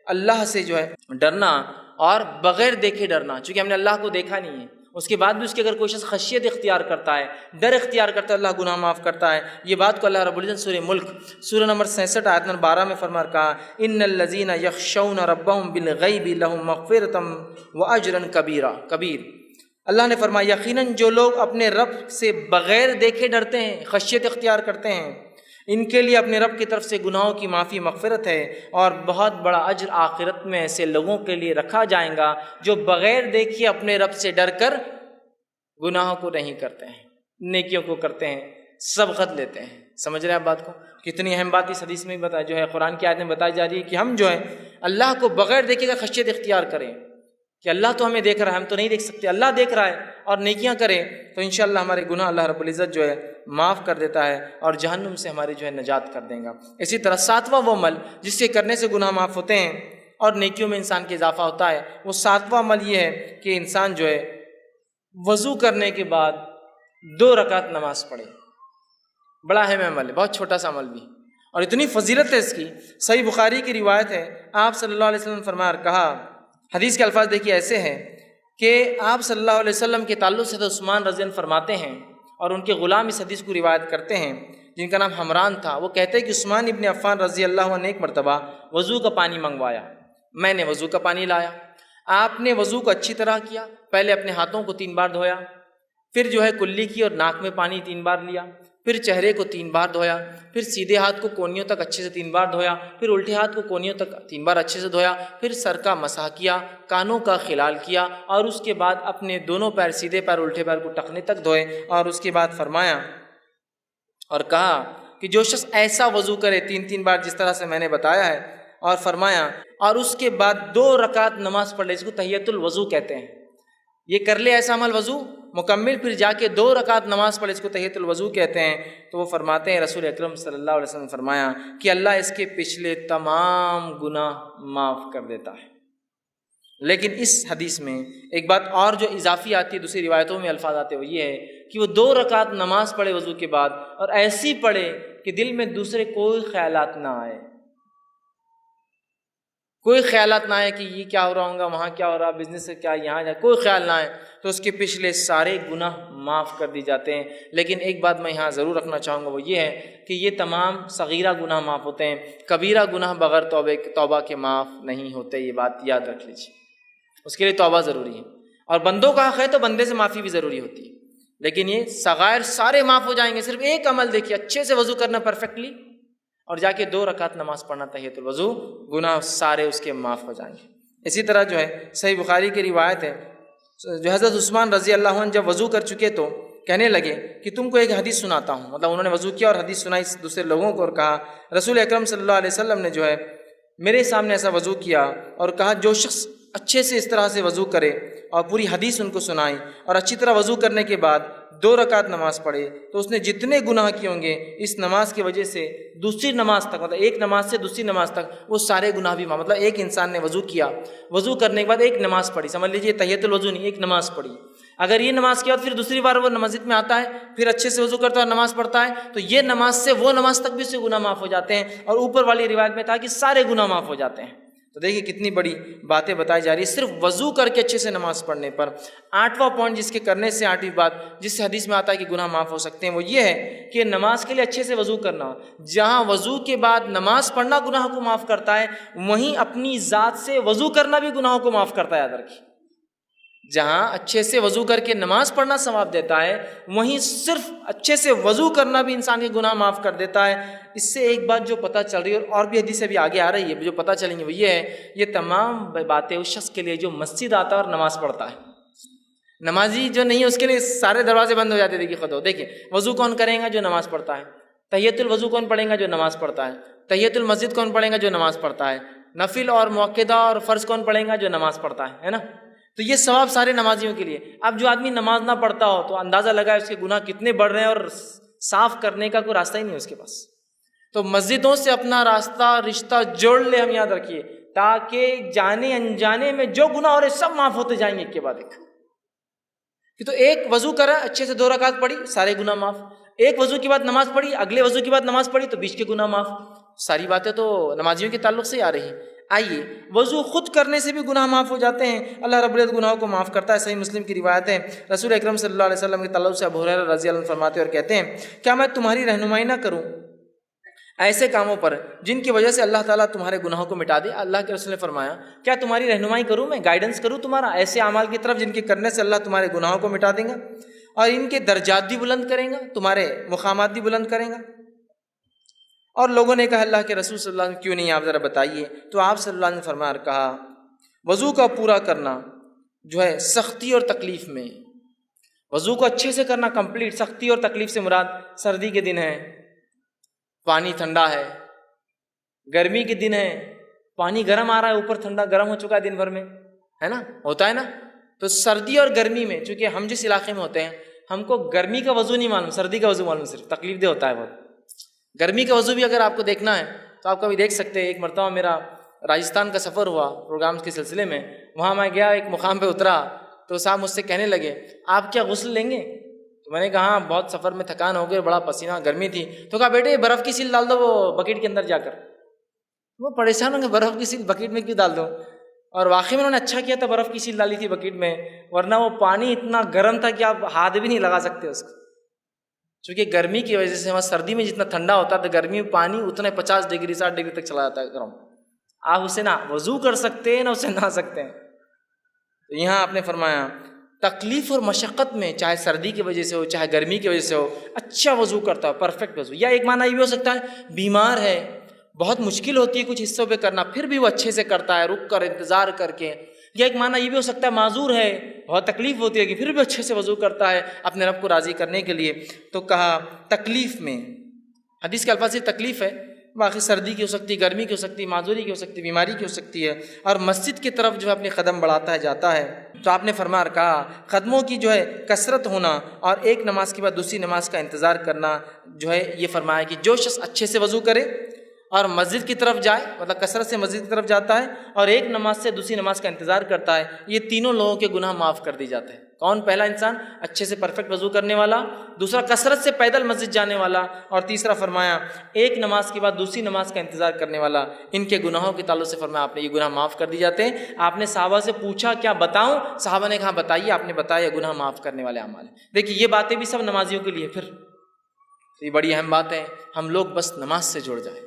اللہ سے جو ہے ڈرنا، اور بغیر دیکھے ڈرنا۔ چونکہ ہم نے اللہ کو دیکھا نہیں ہے، اس کے بعد بھی اس کی اگر کوئی شخص خشیت اختیار کرتا ہے، ڈر اختیار کرتا ہے، اللہ گناہ معاف کرتا ہے۔ یہ بات کو اللہ رب العزت سورہ ملک سورہ نمبر 66 آیت نمبر 12 میں فرما کہا، ان الذین یخشون ربهم بالغیب لهم مغفرۃ واجر کبیر۔ اللہ نے فرمایا یقیناً جو لوگ اپنے رب سے بغیر دیکھے ڈرتے ہیں، خشیت اختیار کرتے ہیں، ان کے لیے اپنے رب کی طرف سے گناہوں کی معافی، مغفرت ہے، اور بہت بڑا اجر آخرت میں ایسے لوگوں کے لیے رکھا جائے گا جو بغیر دیکھے اپنے رب سے ڈر کر گناہوں کو نہیں کرتے ہیں، نیکیوں کو کرتے ہیں، سبقت لیتے ہیں۔ سمجھ رہے ہیں آپ بات کو؟ کتنی اہم بات اس حدیث میں بتا جو ہے قرآن کی آیت میں بتائی جا رہی ہے کہ ہم جو ہے اللہ کو بغیر دیکھے کا خشیت اختیار کریں، کہ اللہ تو ہمیں دیکھ رہا ہے، ہم تو نہیں دیکھ سکتے، اللہ دیکھ رہا ہے، اور نیکیاں کریں تو انشاءاللہ ہمارے گناہ اللہ رب العزت جو ہے معاف کر دیتا ہے، اور جہنم سے ہماری جو ہے نجات کر دیں گا۔ اسی طرح ساتواں وہ عمل جس کے کرنے سے گناہ معاف ہوتے ہیں اور نیکیوں میں انسان کے اضافہ ہوتا ہے، وہ ساتواں عمل یہ ہے کہ انسان جو ہے وضو کرنے کے بعد 2 رکعت نماز پڑھے۔ بڑا اہم عمل ہے، بہت چھوٹا سا عمل بھی، اور اتنی فضیلت ہے اس کی۔ صحیح بخاری کی روایت ہے، آپ صلی اللہ علیہ وسلم نے فرمایا اور کہا، حدیث کے الفاظ دیکھیے ایسے ہیں کہ آپ صلی اللہ علیہ وسلم کے تعلق سے عثمان رضی اللہ عنہ فرماتے ہیں، اور ان کے غلام اس حدیث کو روایت کرتے ہیں جن کا نام حمران تھا، وہ کہتے ہیں کہ عثمان ابن عفان رضی اللہ عنہ نے ایک مرتبہ وضو کا پانی منگوایا، میں نے وضو کا پانی لایا، آپ نے وضو کو اچھی طرح کیا، پہلے اپنے ہاتھوں کو 3 بار دھویا، پھر جو ہے کلی کی اور ناک میں پانی 3 بار لیا، پھر چہرے کو 3 بار دھویا، پھر سیدھے ہاتھ کو کونیوں تک اچھے سے 3 بار دھویا، پھر الٹے ہاتھ کو کونیوں تک 3 بار اچھے سے دھویا، پھر سر کا مسح کیا، کانوں کا خلال کیا، اور اس کے بعد اپنے دونوں پیر، سیدھے پیر الٹے پیر کو ٹخنے تک دھوئے، اور اس کے بعد فرمایا اور کہا کہ جو شخص ایسا وضو کرے 3 بار جس طرح سے میں نے بتایا ہے، اور فرمایا اور اس کے بعد 2 رکعت نماز پڑھ لے، اس کو تحیۃ الوضو کہتے ہیں، یہ کر لے ایسا عمل وضو مکمل، پھر جا کے 2 رکعت نماز پڑھے، اس کو تحیۃ الوضو کہتے ہیں۔ تو وہ فرماتے ہیں، رسول اکرم صلی اللہ علیہ وسلم نے فرمایا کہ اللہ اس کے پچھلے تمام گناہ معاف کر دیتا ہے۔ لیکن اس حدیث میں ایک بات اور جو اضافی آتی ہے، دوسری روایتوں میں الفاظ آتے ہیں، وہ یہ ہے کہ وہ 2 رکعت نماز پڑھے وضو کے بعد، اور ایسی پڑھے کہ دل میں دوسرے کوئی خیالات نہ آئے، کوئی خیالات نہ آئے کہ یہ کیا ہو رہا ہوگا، وہاں کیا ہو رہا، بزنس سے کیا، یہاں جائے، کوئی خیال نہ آئے، تو اس کے پچھلے سارے گناہ معاف کر دی جاتے ہیں۔ لیکن ایک بات میں یہاں ضرور رکھنا چاہوں گا، وہ یہ ہے کہ یہ تمام صغیرہ گناہ معاف ہوتے ہیں، کبیرہ گناہ بغیر توبہ کے معاف نہیں ہوتے، یہ بات یاد رکھ لیجیے، اس کے لیے توبہ ضروری ہے، اور بندوں کا حق ہے تو بندے سے معافی بھی ضروری ہوتی ہے، لیکن یہ صغائر سارے معاف ہو جائیں گے، صرف ایک عمل دیکھیے، اچھے سے وضو کرنا پرفیکٹلی، اور جا کے 2 رکعت نماز پڑھنا تحیۃ الوضو، گناہ سارے اس کے معاف ہو جائیں گے۔ اسی طرح جو ہے صحیح بخاری کی روایت ہے، جو حضرت عثمان رضی اللہ عنہ جب وضو کر چکے تو کہنے لگے کہ تم کو ایک حدیث سناتا ہوں، مطلب انہوں نے وضو کیا اور حدیث سنائی دوسرے لوگوں کو، اور کہا رسول اکرم صلی اللہ علیہ وسلم نے جو ہے میرے سامنے ایسا وضو کیا، اور کہا جو شخص اچھے سے اس طرح سے وضو کرے، اور پوری حدیث ان کو سنائی، اور اچھی طرح وضو کرنے کے بعد 2 رکعت نماز پڑھے، تو اس نے جتنے گناہ کیے ہوں گے اس نماز کی وجہ سے دوسری نماز تک، مطلب ایک نماز سے دوسری نماز تک وہ سارے گناہ بھی معاف، مطلب ایک انسان نے وضو کیا، وضو کرنے کے بعد ایک نماز پڑھی، سمجھ لیجیے تحیۃ الوضو نہیں، ایک نماز پڑھی، اگر یہ نماز کے بعد پھر دوسری بار وہ مسجد میں آتا ہے، پھر اچھے سے وضو کرتا ہے اور نماز پڑھتا ہے، تو یہ نماز سے وہ نماز تک بھی اس سے گناہ معاف ہو جاتے ہیں، اور اوپر والی روایت میں تھا کہ سارے گناہ معاف ہو جاتے ہیں۔ تو دیکھیے کتنی بڑی باتیں بتائی جا رہی ہے صرف وضو کر کے اچھے سے نماز پڑھنے پر۔ 8واں پوائنٹ جس کے کرنے سے 8ویں بات جس سے حدیث میں آتا ہے کہ گناہ معاف ہو سکتے ہیں، وہ یہ ہے کہ نماز کے لیے اچھے سے وضو کرنا، جہاں وضو کے بعد نماز پڑھنا گناہ کو معاف کرتا ہے، وہیں اپنی ذات سے وضو کرنا بھی گناہوں کو معاف کرتا ہے، یاد رکھیے، جہاں اچھے سے وضو کر کے نماز پڑھنا ثواب دیتا ہے، وہیں صرف اچھے سے وضو کرنا بھی انسان کے گناہ معاف کر دیتا ہے۔ اس سے ایک بات جو پتہ چل رہی ہے، اور بھی حدیث ابھی آگے آ رہی ہے جو پتہ چلیں گے، وہ یہ ہے یہ تمام باتیں اس شخص کے لیے جو مسجد آتا ہے اور نماز پڑھتا ہے۔ نمازی جو نہیں ہے اس کے لیے سارے دروازے بند ہو جاتے ہیں۔ دیکھیے خود دیکھیں وضو کون کرے گا؟ جو نماز پڑھتا ہے۔ تحیۃ الوضو کون پڑھے گا؟ جو نماز پڑھتا ہے۔ تحیۃ المسجد کون پڑھے گا؟ جو نماز پڑھتا ہے۔ نفل اور مؤکدہ اور فرض کون پڑھے گا؟ جو نماز پڑھتا ہے نا؟ تو یہ ثواب سارے نمازیوں کے لیے۔ اب جو آدمی نماز نہ پڑھتا ہو تو اندازہ لگائے اس کے گناہ کتنے بڑھ رہے ہیں، اور صاف کرنے کا کوئی راستہ ہی نہیں ہے اس کے پاس۔ تو مسجدوں سے اپنا رشتہ جوڑ لے، ہم یاد رکھیے، تاکہ جانے انجانے میں جو گناہ ہو رہے سب معاف ہوتے جائیں گے ایک کے بعد ایک۔ کہ تو ایک وضو کرا، اچھے سے 2 رکعت پڑھی، سارے گناہ معاف۔ ایک وضو کے بعد نماز پڑھی، اگلے وضو کے بعد نماز پڑھی تو بیچ کے گناہ معاف۔ ساری باتیں تو نمازیوں کے تعلق سے آ رہی ہیں۔ آئیے وضو خود کرنے سے بھی گناہ معاف ہو جاتے ہیں، اللہ رب العزت گناہوں کو معاف کرتا ہے۔ صحیح مسلم کی روایت ہے، رسول اکرم صلی اللہ علیہ وسلم کے تعلق سے ابو ہریرہ رضی اللہ عنہ فرماتے اور کہتے ہیں، کیا میں تمہاری رہنمائی نہ کروں ایسے کاموں پر جن کی وجہ سے اللہ تعالیٰ تمہارے گناہوں کو مٹا دے؟ اللہ کے رسول نے فرمایا، کیا تمہاری رہنمائی کروں، میں گائیڈنس کروں تمہارا ایسے اعمال کی طرف جن کے کرنے سے اللہ تمہارے گناہوں کو مٹا دے گا، اور ان کے درجات بھی بلند کریں گا، تمہارے مقامات بھی بلند کریں گا؟ اور لوگوں نے کہا، اللہ کے رسول صلی اللہ علیہ وسلم کیوں نہیں، آپ ذرا بتائیے۔ تو آپ صلی اللہ علیہ وسلم نے فرمایا اور کہا، وضو کا پورا کرنا جو ہے سختی اور تکلیف میں، وضو کو اچھے سے کرنا کمپلیٹ، سختی اور تکلیف سے مراد سردی کے دن ہے، پانی ٹھنڈا ہے، گرمی کے دن ہے، پانی گرم آ رہا ہے، اوپر ٹھنڈا گرم ہو چکا ہے دن بھر میں، ہے نا، ہوتا ہے نا۔ تو سردی اور گرمی میں، چونکہ ہم جس علاقے میں ہوتے ہیں ہم کو گرمی کا وضو نہیں معلوم، سردی کا وضو معلوم، صرف تکلیف دہ ہوتا ہے بہت۔ گرمی کا وضو بھی اگر آپ کو دیکھنا ہے تو آپ کبھی دیکھ سکتے ہیں۔ ایک مرتبہ میرا راجستھان کا سفر ہوا پروگرامز کے سلسلے میں، وہاں میں گیا، ایک مقام پہ اترا تو صاحب مجھ سے کہنے لگے، آپ کیا غسل لیں گے؟ تو میں نے کہا ہاں، بہت سفر میں تھکان ہو گئی، بڑا پسینہ، گرمی تھی۔ تو کہا بیٹے برف کی سیل ڈال دو وہ بکیٹ کے اندر جا کر۔ وہ پریشان ہوں گے، برف کی سیل بکیٹ میں کیوں ڈال دو؟ اور واقعی میں انہوں نے اچھا کیا تھا، برف کی سیل ڈالی تھی بکیٹ میں، ورنہ وہ پانی اتنا گرم تھا کہ آپ ہاتھ بھی نہیں لگا سکتے اس کو، چونکہ گرمی کی وجہ سے وہاں سردی میں جتنا ٹھنڈا ہوتا ہے تو گرمی میں پانی اتنا 50 ڈگری 60 ڈگری تک چلا جاتا ہے گرم۔ آپ اسے نہ وضو کر سکتے ہیں نہ اسے نہا سکتے ہیں۔ تو یہاں آپ نے فرمایا تکلیف اور مشقت میں، چاہے سردی کی وجہ سے ہو چاہے گرمی کی وجہ سے ہو، اچھا وضو کرتا ہو، پرفیکٹ وضو۔ یا ایک معنی یہ بھی ہو سکتا ہے بیمار ہے، بہت مشکل ہوتی ہے کچھ حصوں پہ کرنا، پھر بھی وہ اچھے سے کرتا ہے رک کر انتظار کر کے۔ یا ایک معنی یہ بھی ہو سکتا ہے معذور ہے، بہت تکلیف ہوتی ہے کہ پھر بھی اچھے سے وضو کرتا ہے اپنے رب کو راضی کرنے کے لیے۔ تو کہا تکلیف میں، حدیث کے الفاظ سے تکلیف ہے، باقی سردی کی ہو سکتی ہے، گرمی کی ہو سکتی ہے، معذوری کی ہو سکتی ہے، بیماری کی ہو سکتی ہے، اور مسجد کی طرف جو ہے اپنے قدم بڑھاتا ہے جاتا ہے۔ تو آپ نے فرمایا کہا قدموں کی جو ہے کثرت ہونا اور ایک نماز کے بعد دوسری نماز کا انتظار کرنا، جو ہے یہ فرمایا کہ جو شخص اچھے سے وضو کرے اور مسجد کی طرف جائے، مطلب کثرت سے مسجد کی طرف جاتا ہے اور ایک نماز سے دوسری نماز کا انتظار کرتا ہے، یہ تینوں لوگوں کے گناہ معاف کر دی جاتے ہیں۔ کون؟ پہلا انسان اچھے سے پرفیکٹ وضو کرنے والا، دوسرا کثرت سے پیدل مسجد جانے والا، اور تیسرا فرمایا ایک نماز کے بعد دوسری نماز کا انتظار کرنے والا۔ ان کے گناہوں کے تعلق سے فرمایا آپ نے یہ گناہ معاف کر دی جاتے ہیں۔ آپ نے صحابہ سے پوچھا کیا بتاؤں؟ صحابہ نے کہا بتائیے۔ آپ نے بتایا گناہ معاف کرنے والے اعمال ہیں۔ دیکھیے یہ باتیں بھی سب نمازیوں کے لیے، پھر یہ بڑی اہم بات ہے، ہم لوگ بس نماز سے جڑ جائیں،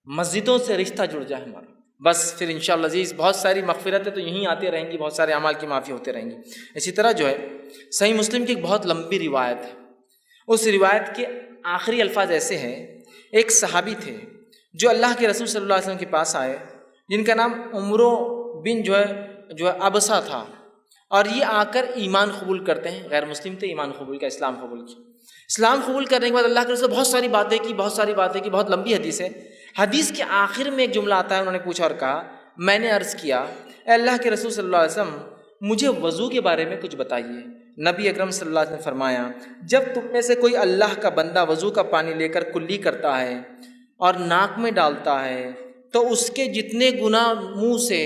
مسجدوں سے رشتہ جڑ جائے ہمارا، بس پھر انشاءاللہ عزیز بہت ساری مغفرتیں تو یہیں آتی رہیں گی، بہت سارے اعمال کی معافی ہوتے رہیں گی۔ اسی طرح جو ہے صحیح مسلم کی ایک بہت لمبی روایت ہے، اس روایت کے آخری الفاظ ایسے ہیں، ایک صحابی تھے جو اللہ کے رسول صلی اللہ علیہ وسلم کے پاس آئے، جن کا نام عمرو بن جو ہے ابسا تھا، اور یہ آ کر ایمان قبول کرتے ہیں، غیر مسلم تھے، ایمان قبول کیا، اسلام قبول کیا۔ اسلام قبول کرنے کے بعد اللہ کے رسول بہت ساری باتیں کی، بہت لمبی حدیث ہے۔ حدیث کے آخر میں ایک جملہ آتا ہے، انہوں نے پوچھا اور کہا میں نے عرض کیا اے اللہ کے رسول صلی اللہ علیہ وسلم مجھے وضو کے بارے میں کچھ بتائیے۔ نبی اکرم صلی اللہ علیہ وسلم نے فرمایا جب تم میں سے کوئی اللہ کا بندہ وضو کا پانی لے کر کلی کرتا ہے اور ناک میں ڈالتا ہے تو اس کے جتنے گناہ منہ سے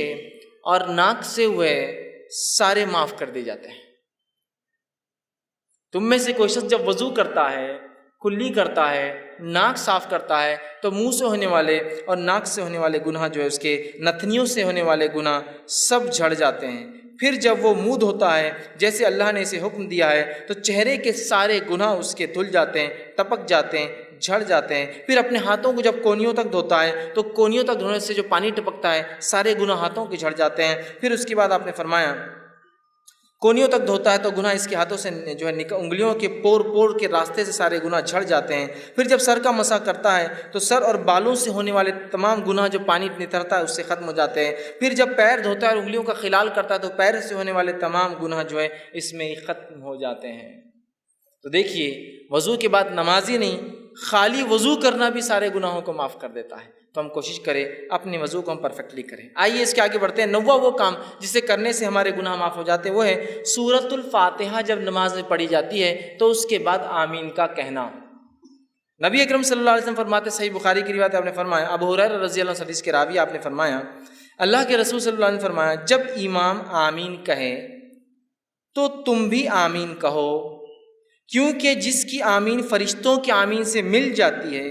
اور ناک سے ہوئے سارے معاف کر دیے جاتے ہیں۔ تم میں سے کوئی شخص جب وضو کرتا ہے، کلی کرتا ہے، ناک صاف کرتا ہے تو منہ سے ہونے والے اور ناک سے ہونے والے گناہ جو ہے اس کے نتنیوں سے ہونے والے گناہ سب جھڑ جاتے ہیں۔ پھر جب وہ منہ دھوتا ہے جیسے اللہ نے اسے حکم دیا ہے تو چہرے کے سارے گناہ اس کے دھل جاتے ہیں، ٹپک جاتے ہیں، جھڑ جاتے ہیں۔ پھر اپنے ہاتھوں کو جب کونیوں تک دھوتا ہے تو کونیوں تک دھونے سے جو پانی ٹپکتا ہے سارے گناہ ہاتھوں کے جھڑ جاتے ہیں۔ پھر اس کے بعد آپ نے فرمایا کونیوں تک دھوتا ہے تو گناہ اس کے ہاتھوں سے جو ہے انگلیوں کے پور کے راستے سے سارے گناہ جھڑ جاتے ہیں۔ پھر جب سر کا مسح کرتا ہے تو سر اور بالوں سے ہونے والے تمام گناہ جو پانی نترتا ہے اس سے ختم ہو جاتے ہیں۔ پھر جب پیر دھوتا ہے اور انگلیوں کا خلال کرتا ہے تو پیر سے ہونے والے تمام گناہ جو ہے اس میں ختم ہو جاتے ہیں۔ تو دیکھیے وضو کے بعد نمازی نہیں، خالی وضو کرنا بھی سارے گناہوں کو معاف کر دیتا ہے۔ تو ہم کوشش کریں اپنے وضو کو ہم پرفیکٹلی کریں۔ آئیے اس کے آگے بڑھتے ہیں۔ نواں وہ کام جسے کرنے سے ہمارے گناہ معاف ہو جاتے ہیں وہ ہے سورۃ الفاتحہ جب نماز میں پڑھی جاتی ہے تو اس کے بعد آمین کا کہنا۔ نبی اکرم صلی اللہ علیہ وسلم فرماتے، صحیح بخاری کی روایت آپ نے فرمایا، ابو ہریرہ رضی اللہ عنہ حدیث کے راوی آپ نے فرمایا اللہ کے رسول صلی اللہ علیہ وسلم نے فرمایا جب امام آمین کہے تو تم بھی آمین کہو، کیونکہ جس کی آمین فرشتوں کی آمین سے مل جاتی ہے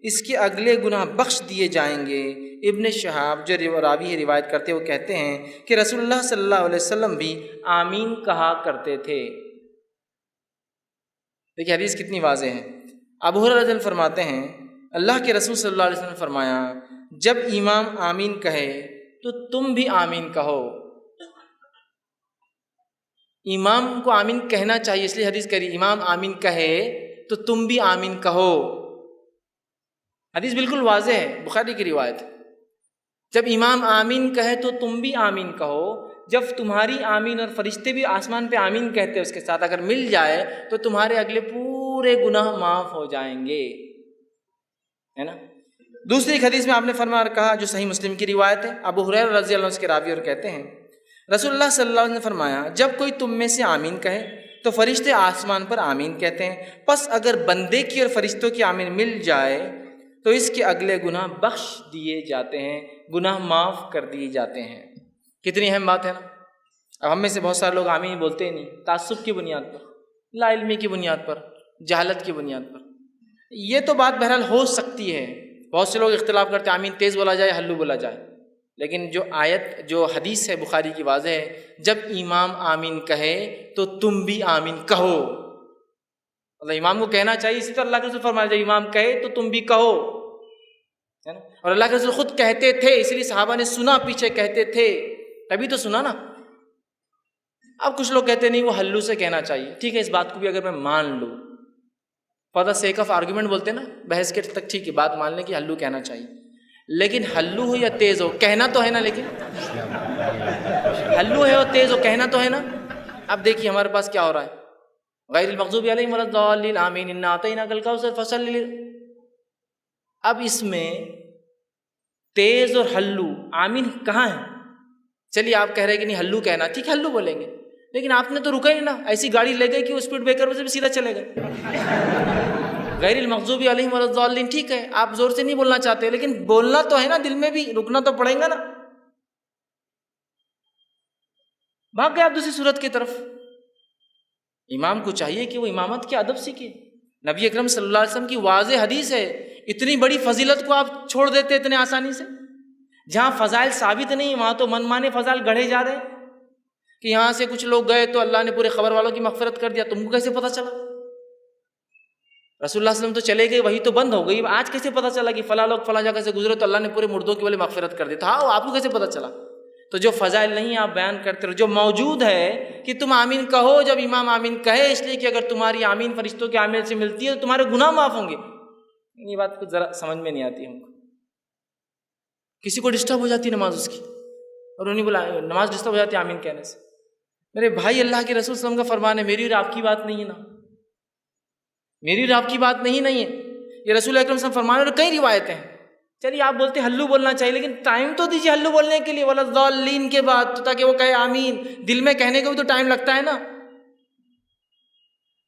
اس کے اگلے گناہ بخش دیے جائیں گے۔ ابن شہاب جو راوی روایت کرتے وہ کہتے ہیں کہ رسول اللہ صلی اللہ علیہ وسلم بھی آمین کہا کرتے تھے۔ دیکھیے حدیث کتنی واضح ہے۔ ابو ہریرہ رضی اللہ عنہ فرماتے ہیں اللہ کے رسول صلی اللہ علیہ وسلم نے فرمایا جب امام آمین کہے تو تم بھی آمین کہو۔ امام کو آمین کہنا چاہیے، اس لیے حدیث کہی امام آمین کہے تو تم بھی آمین کہو۔ حدیث بالکل واضح ہے، بخاری کی روایت۔ جب امام آمین کہے تو تم بھی آمین کہو، جب تمہاری آمین اور فرشتے بھی آسمان پہ آمین کہتے ہیں اس کے ساتھ اگر مل جائے تو تمہارے اگلے پورے گناہ معاف ہو جائیں گے، ہے نا۔ دوسری ایک حدیث میں آپ نے فرمایا اور کہا جو صحیح مسلم کی روایت ہے، ابو ہریرہ رضی اللہ عنہ کے راوی اور کہتے ہیں رسول اللہ صلی اللہ علیہ وسلم نے فرمایا جب کوئی تم میں سے آمین کہے تو فرشتے آسمان پر آمین کہتے ہیں، پس اگر بندے کی اور فرشتوں کی آمین مل جائے تو اس کے اگلے گناہ بخش دیے جاتے ہیں، گناہ معاف کر دیے جاتے ہیں۔ کتنی اہم بات ہے نا۔ اب ہم میں سے بہت سارے لوگ آمین بولتے ہی نہیں، تعصب کی بنیاد پر، لا علمی کی بنیاد پر، جہالت کی بنیاد پر۔ یہ تو بات بہرحال ہو سکتی ہے، بہت سے لوگ اختلاف کرتے ہیں آمین تیز بولا جائے ہلو بولا جائے، لیکن جو آیت جو حدیث ہے بخاری کی واضح ہے جب امام آمین کہے تو تم بھی آمین کہو۔ مطلب امام کو کہنا چاہیے، اسی طرح اللہ کے رسول فرمایا جب امام کہے تو تم بھی کہو۔ ہے نا. اور اللہ کے رسول خود کہتے تھے، اس لیے صحابہ نے سنا، پیچھے کہتے تھے تبھی تو سنا نا. اب کچھ لوگ کہتے نہیں وہ ہلو سے کہنا چاہیے. ٹھیک ہے، اس بات کو بھی اگر میں مان لوں، for the sake of argument بولتے ہیں نا، بحث کے تک ٹھیک ہے، بات مان لیں کہ ہلو کہنا چاہیے، لیکن ہلو ہو یا تیز ہو کہنا تو ہے نا. لیکن ہلو ہے اور تیز ہو کہنا تو ہے نا. اب دیکھیے ہمارے پاس کیا ہو رہا ہے، غیر المغضوب علیہم ولا الضالین آمین انا اعطیناک الکوثر فصلی. اب اس میں تیز اور ہلو آمین کہاں ہے؟ چلیے آپ کہہ رہے کہ نہیں ہلو کہنا، ٹھیک ہے ہلو بولیں گے، لیکن آپ نے تو رکا ہی نا، ایسی گاڑی لے گئے کہ وہ اسپیڈ بریکر سے بھی سیدھا چلے گئے. غیر المغضوب علیہم ولا الضالین، ٹھیک ہے آپ زور سے نہیں بولنا چاہتے، لیکن بولنا تو ہے نا، دل میں بھی رکنا تو پڑے گا نا. بھاگ گئے آپ دوسری صورت کی طرف. امام کو چاہیے کہ وہ امامت کے ادب سیکھے. نبی اکرم صلی اللہ علیہ وسلم کی واضح حدیث ہے، اتنی بڑی فضیلت کو آپ چھوڑ دیتے اتنے آسانی سے. جہاں فضائل ثابت نہیں وہاں تو من مانے فضائل گڑھے جا رہے ہیں کہ یہاں سے کچھ لوگ گئے تو اللہ نے پورے خبر والوں کی مغفرت کر دیا. تم کو کیسے پتا چلا؟ رسول اللہ صلی اللہ علیہ وسلم تو چلے گئے، وہی تو بند ہو گئی، آج کیسے پتا چلا کہ فلاں لوگ فلاں جگہ سے گزرے تو اللہ نے پورے مردوں کی والے مغفرت کر دی؟ تھا آپ کو کیسے پتا چلا؟ تو جو فضائل نہیں آپ بیان کرتے رہو، جو موجود ہے کہ تم آمین کہو جب امام آمین کہے، اس لیے کہ اگر تمہاری آمین فرشتوں کے آمین سے ملتی ہے تو تمہارے گناہ معاف ہوں گے. یہ بات کچھ ذرا سمجھ میں نہیں آتی ہم کو. کسی کو ڈسٹرب ہو جاتی نماز اس کی، اور انہیں بولا نماز ڈسٹرب ہو جاتی آمین کہنے سے. میرے بھائی اللہ کے رسول صلی اللہ علیہ وسلم کا فرمان ہے، میری اور آپ کی بات نہیں ہے نا، میری اور آپ کی بات نہیں ہے. یہ رسول اکرم صلی اللہ علیہ وسلم فرمان ہے، اور کئی روایتیں ہیں. چلیے آپ بولتے ہلو بولنا چاہیے، لیکن ٹائم تو دیجیے ہلو بولنے کے لیے، ولا الضالین کے بعد، تو تاکہ وہ کہے آمین. دل میں کہنے کو بھی تو ٹائم لگتا ہے نا.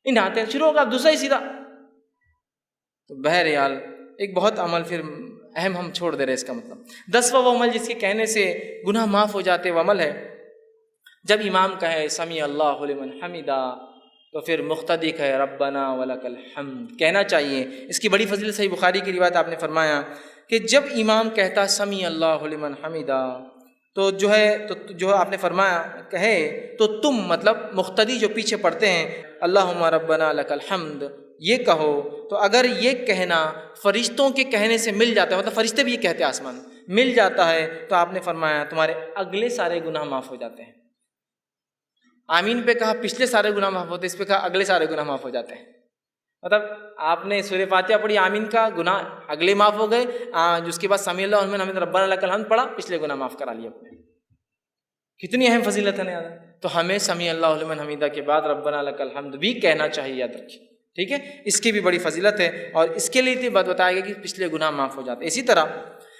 ان آتے ہیں شروع ہوگا آپ دوسرا ہی سیدھا. تو بہرحال ایک بہت عمل پھر اہم ہم چھوڑ دے رہے. اس کا مطلب 10واں وہ عمل جس کے کہنے سے گناہ معاف ہو جاتے وہ عمل ہے جب امام کہے سمیع اللہ لمن حمیدہ تو پھر مقتدی کہے ربنا ولک الحمد کہنا چاہیے. اس کی بڑی فضیلت صحیح بخاری کی روایت آپ نے فرمایا کہ جب امام کہتا سمیع اللہ لمن حمیدہ تو جو آپ نے فرمایا کہے تو تم مطلب مقتدی جو پیچھے پڑھتے ہیں اللہم ربنا لک الحمد یہ کہو. تو اگر یہ کہنا فرشتوں کے کہنے سے مل جاتا ہے، مطلب فرشتے بھی یہ کہتے ہیں آسمان مل جاتا ہے، تو آپ نے فرمایا تمہارے اگلے سارے گناہ معاف ہو جاتے ہیں. آمین پہ کہا پچھلے سارے گناہ معاف ہوتے ہیں، اس پہ کہا اگلے سارے گناہ معاف ہو جاتے ہیں. مطلب آپ نے سورہ فاتحہ پڑھی، آمین کا گناہ اگلے معاف ہو گئے، جس کے بعد سمیع اللہ لمن حمیدہ ربنا لک الحمد پڑھا، پچھلے گناہ معاف کرا لیے اپنے. کتنی اہم فضیلت ہے نا یاد. تو ہمیں سمیع اللہ لمن حمیدہ کے بعد ربنا لک الحمد بھی کہنا چاہیے، یاد رکھیے. ٹھیک ہے، اس کی بھی بڑی فضیلت ہے، اور اس کے لیے بات بتایا گیا کہ پچھلے گناہ معاف ہو جاتے ہیں. اسی طرح